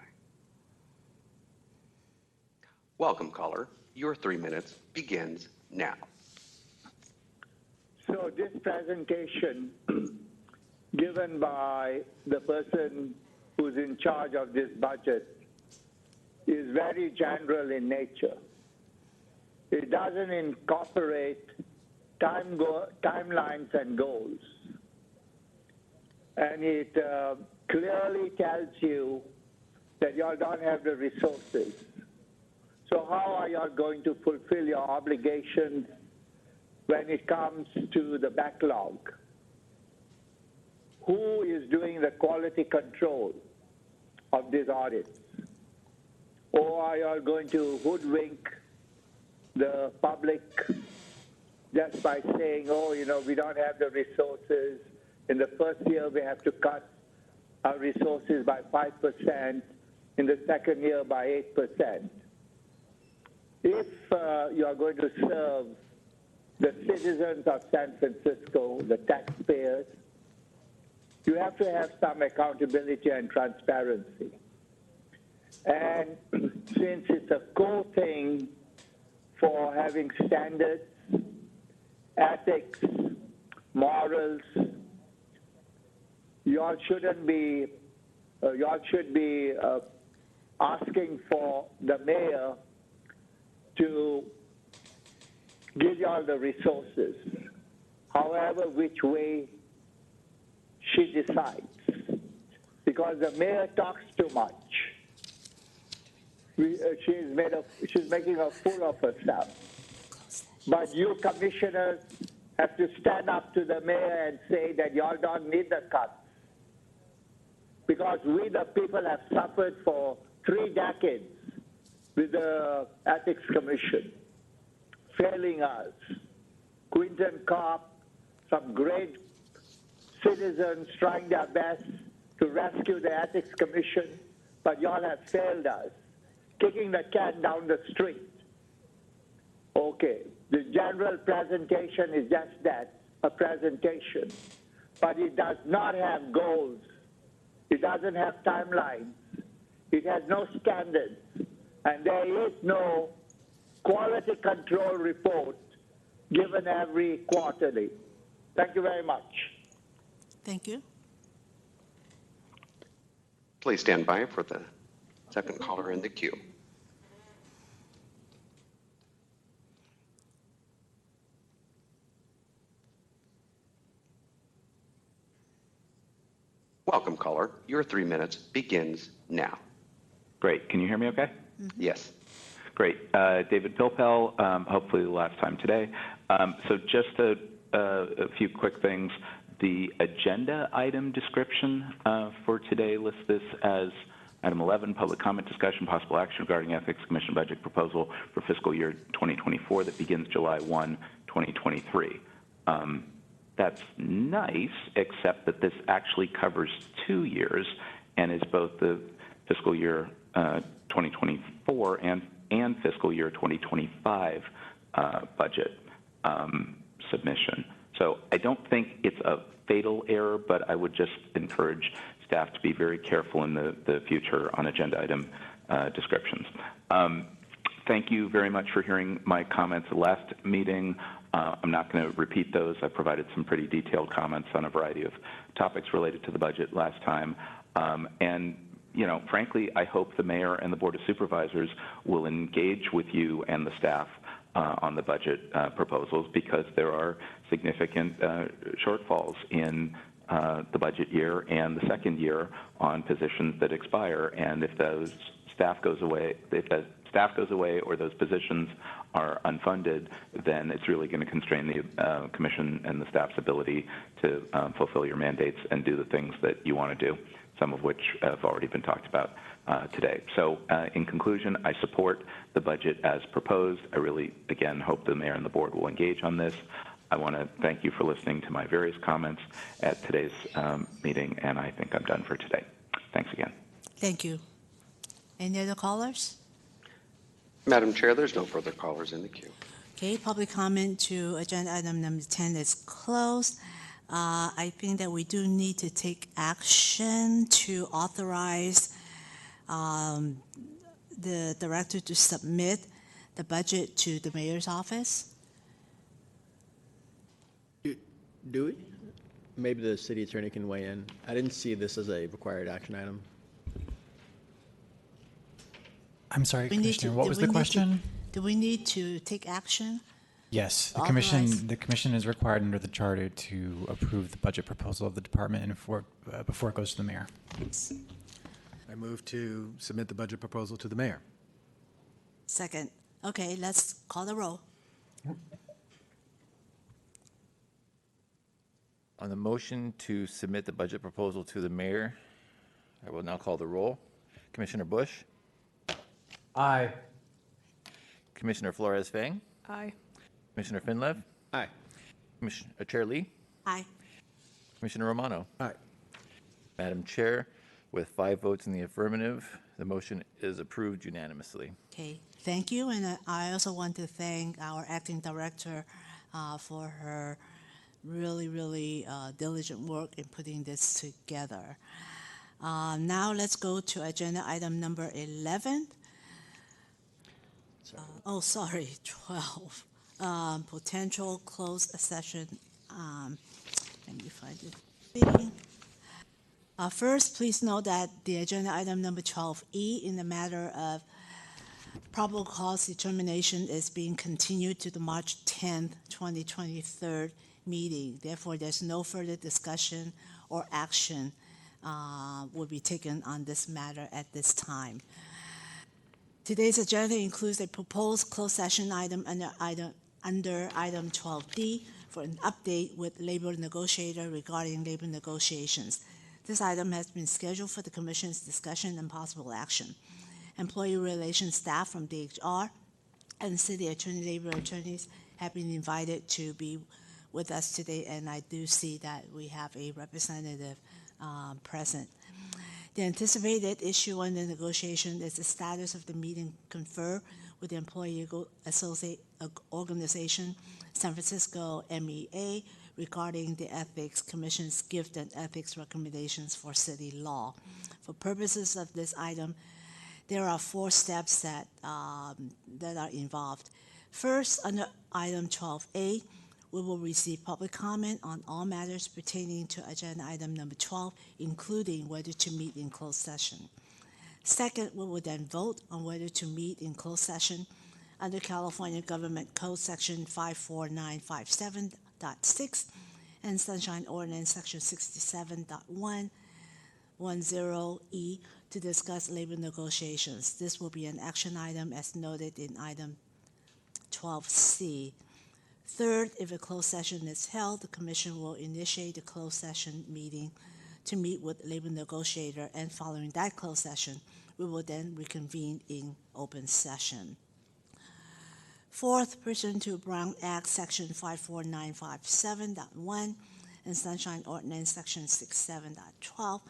Welcome, caller. Your 3 minutes begins now. So this presentation given by the person who's in charge of this budget is very general in nature. It doesn't incorporate timelines and goals. And it clearly tells you that y'all don't have the resources. So how are y'all going to fulfill your obligations when it comes to the backlog? Who is doing the quality control of these audits? Or are y'all going to hoodwink the public just by saying, oh, you know, we don't have the resources. In the first year, we have to cut our resources by 5%. In the second year, by 8%. If you are going to serve the citizens of San Francisco, the taxpayers, you have to have some accountability and transparency. And since it's a core thing for having standards, ethics, morals, y'all should be asking for the mayor to give y'all the resources, however which way she decides. Because the mayor talks too much. She's making a fool of herself. But you commissioners have to stand up to the mayor and say that y'all don't need the cuts. Because we, the people, have suffered for 3 decades with the Ethics Commission, failing us. Quinton Kopp, some great citizens trying their best to rescue the Ethics Commission, but y'all have failed us, kicking the can down the street. Okay, the general presentation is just that, a presentation, but it does not have goals. It doesn't have timelines. It has no standards. And there is no quality control report given every quarterly. Thank you very much. Thank you. Please stand by for the second caller in the queue. Welcome, caller. Your 3 minutes begins now. Great. Can you hear me okay? Mm-hmm. Yes. Great. David Pilpel, hopefully the last time today. So just a few quick things. The agenda item description for today lists this as item 11, public comment discussion, possible action regarding Ethics Commission budget proposal for fiscal year 2024 that begins July 1, 2023. That's nice, except that this actually covers 2 years and is both the fiscal year 2024 and fiscal year 2025 budget submission. So I don't think it's a fatal error, but I would just encourage staff to be very careful in the future on agenda item descriptions. Thank you very much for hearing my comments last meeting. I'm not going to repeat those. I provided some pretty detailed comments on a variety of topics related to the budget last time. And, you know, frankly, I hope the mayor and the Board of Supervisors will engage with you and the staff on the budget proposals, because there are significant shortfalls in the budget year and the second year on positions that expire. And if those staff goes away, or those positions are unfunded, then it's really going to constrain the commission and the staff's ability to fulfill your mandates and do the things that you want to do, some of which have already been talked about today. So in conclusion, I support the budget as proposed. I really, again, hope the mayor and the board will engage on this. I want to thank you for listening to my various comments at today's meeting, and I think I'm done for today. Thanks again. Thank you. Any other callers? Madam Chair, there's no further callers in the queue. Okay, public comment to agenda item number 10 is closed. I think that we do need to take action to authorize the director to submit the budget to the mayor's office. Do we? Maybe the city attorney can weigh in. I didn't see this as a required action item. I'm sorry, Commissioner, what was the question? Do we need to take action? Yes, the Authorize. commission is required under the charter to approve the budget proposal of the department and before it goes to the mayor. I move to submit the budget proposal to the mayor. Second. Okay, let's call the roll. On the motion to submit the budget proposal to the mayor, I will now call the roll. Commissioner Bush? Aye. Commissioner Flores-Fang? Aye. Commissioner Finlev? Aye. Chair Lee? Aye. Commissioner Romano? Aye. Madam Chair, with 5 votes in the affirmative, the motion is approved unanimously. Okay, thank you. And I also want to thank our acting director for her really diligent work in putting this together. Now let's go to agenda item number 11. 12. Potential closed session. Let me find the thing. First, please note that the agenda item number 12E in the matter of probable cause determination is being continued to the March 10th, 2023 meeting. Therefore, there's no further discussion or action will be taken on this matter at this time. Today's agenda includes a proposed closed session item under item 12D for an update with labor negotiator regarding labor negotiations. This item has been scheduled for the Commission's discussion and possible action. Employee relations staff from DHR and city attorney labor attorneys have been invited to be with us today, and I do see that we have a representative present. The anticipated issue under negotiation is the status of the meeting confer with the Employee Associate Organization, San Francisco MEA, regarding the Ethics Commission's gift and ethics recommendations for city law. For purposes of this item, there are 4 steps that are involved. First, under item 12A, we will receive public comment on all matters pertaining to agenda item number 12, including whether to meet in closed session. Second, we will then vote on whether to meet in closed session under California Government Code Section 54957.6 and Sunshine Ordinance Section 67.110E to discuss labor negotiations. This will be an action item as noted in item 12C. Third, if a closed session is held, the Commission will initiate a closed session meeting to meet with labor negotiator, and following that closed session, we will then reconvene in open session. Fourth, pursuant to Brown Act Section 54957.1 and Sunshine Ordinance Section 67.12,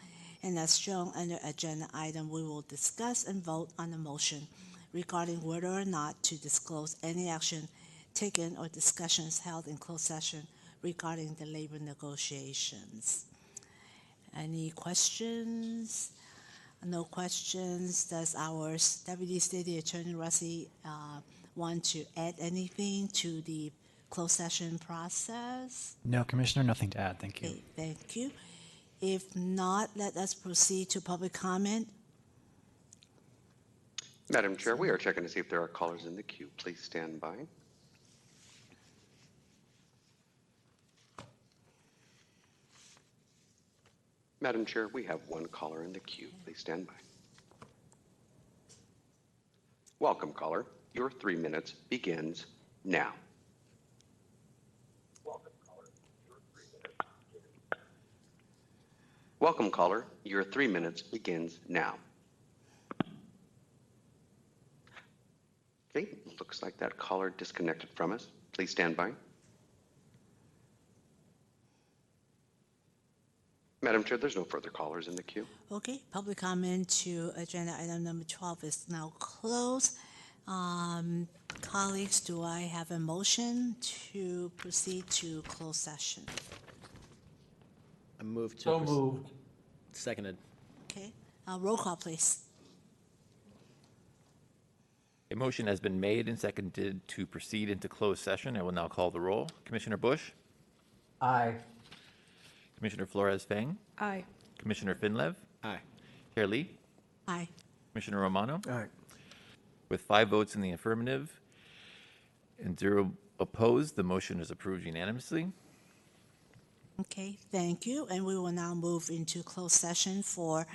And as shown under agenda item, we will discuss and vote on the motion regarding whether or not to disclose any action taken or discussions held in closed session regarding the labor negotiations. Any questions? No questions. Does our Deputy City Attorney Russi want to add anything to the closed session process? No, Commissioner, nothing to add. Thank you. Okay, thank you. If not, let us proceed to public comment. Madam Chair, we are checking to see if there are callers in the queue. Please stand by. Madam Chair, we have one caller in the queue. Please stand by. Welcome, caller. Your 3 minutes begins now. Welcome, caller. Your 3 minutes begins now. Okay, looks like that caller disconnected from us. Please stand by. Madam Chair, there's no further callers in the queue. Okay, public comment to agenda item number 12 is now closed. Colleagues, do I have a motion to proceed to closed session? I move to. So moved. Seconded. Okay, roll call, please. A motion has been made and seconded to proceed into closed session. I will now call the roll. Commissioner Bush? Aye. Commissioner Flores-Fang? Aye. Commissioner Finlev? Aye. Chair Lee? Aye. Commissioner Romano? Aye. With 5 votes in the affirmative and 0 opposed, the motion is approved unanimously. Okay, thank you. And we will now move into closed session for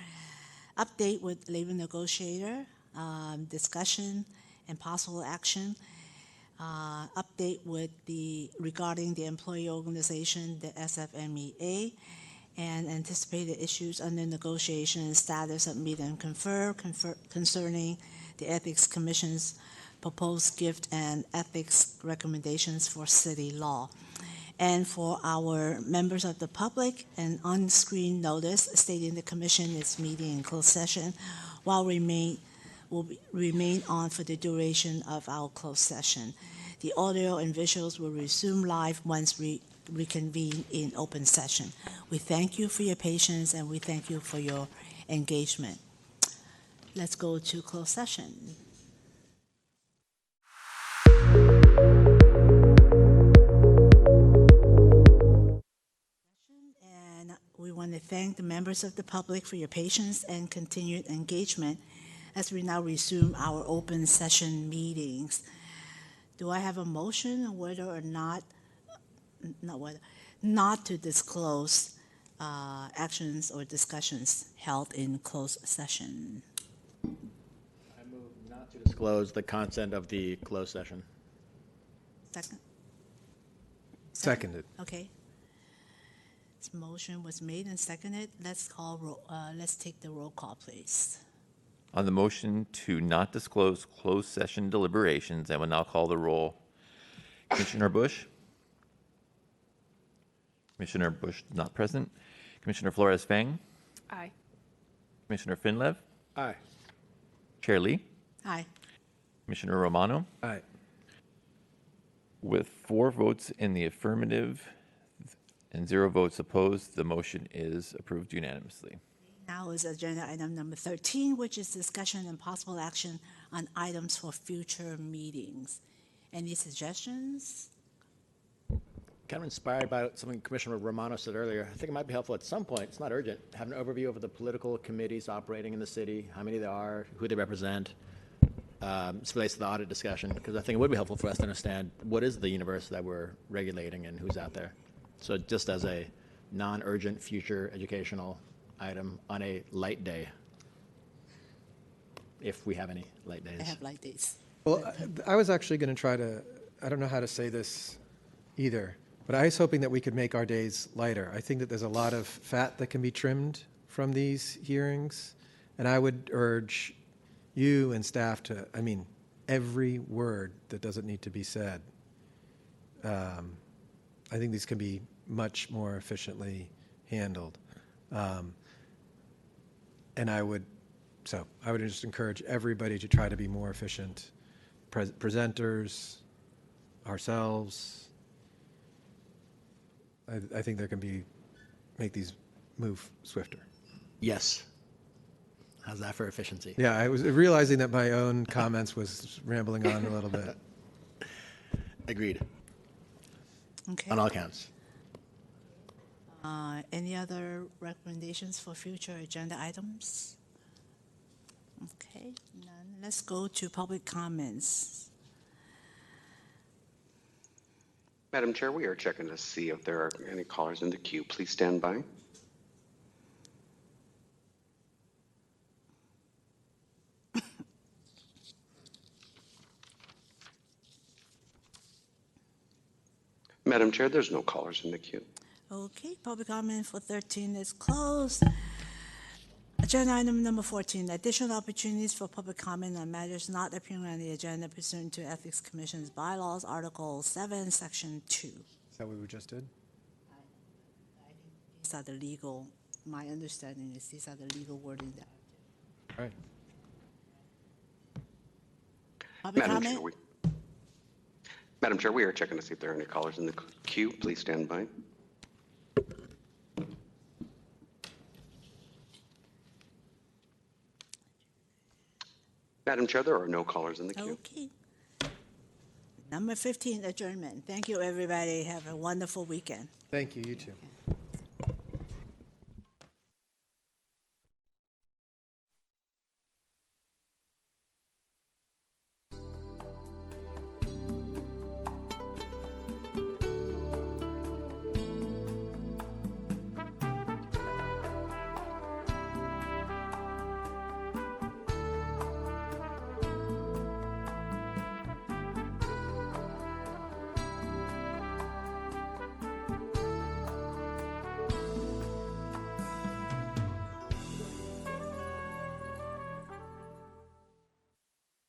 update with labor negotiator, discussion and possible action, update with regarding the employee organization, the SFMEA, and anticipated issues under negotiation and status of meet and confer concerning the Ethics Commission's proposed gift and ethics recommendations for city law. And for our members of the public, an on-screen notice stating the commission is meeting in closed session will remain on for the duration of our closed session. The audio and visuals will resume live once we reconvene in open session. We thank you for your patience and we thank you for your engagement. Let's go to closed session. And we want to thank the members of the public for your patience and continued engagement as we now resume our open session meetings. Do I have a motion on whether or not to disclose actions or discussions held in closed session? I move not to disclose the content of the closed session. Second? Seconded. Okay. This motion was made and seconded. Let's take the roll call, please. On the motion to not disclose closed session deliberations, I will now call the roll. Commissioner Bush? Commissioner Bush not present. Commissioner Flores-Fang? Aye. Commissioner Finlev? Aye. Chair Lee? Aye. Commissioner Romano? Aye. With 4 votes in the affirmative and 0 votes opposed, the motion is approved unanimously. Now is agenda item number 13, which is discussion and possible action on items for future meetings. Any suggestions? Kind of inspired by something Commissioner Romano said earlier, I think it might be helpful at some point, it's not urgent, have an overview of the political committees operating in the city, how many there are, who they represent. This relates to the audit discussion, because I think it would be helpful for us to understand what is the universe that we're regulating and who's out there. So just as a non-urgent future educational item on a light day, if we have any light days. I have light days. Well, I was actually going to try to, I don't know how to say this either, but I was hoping that we could make our days lighter. I think that there's a lot of fat that can be trimmed from these hearings, and I would urge you and staff to, every word that doesn't need to be said. I think these can be much more efficiently handled. And I would just encourage everybody to try to be more efficient. Presenters, ourselves. I think there can make these move swifter. Yes. How's that for efficiency? Yeah, I was realizing that my own comments was rambling on a little bit. Agreed. Okay. On all counts. Any other recommendations for future agenda items? Okay, none. Let's go to public comments. Madam Chair, we are checking to see if there are any callers in the queue. Please stand by. Madam Chair, there's no callers in the queue. Okay, public comment for 13 is closed. Agenda item number 14, additional opportunities for public comment on matters not appearing on the agenda pursuant to Ethics Commission's Bylaws, Article 7, Section 2. Is that what we just did? These are the legal, my understanding is these are the legal wording that. Right. Public comment? Madam Chair, we are checking to see if there are any callers in the queue. Please stand by. Madam Chair, there are no callers in the queue. Okay. Number 15, adjournment. Thank you, everybody. Have a wonderful weekend. Thank you, you too.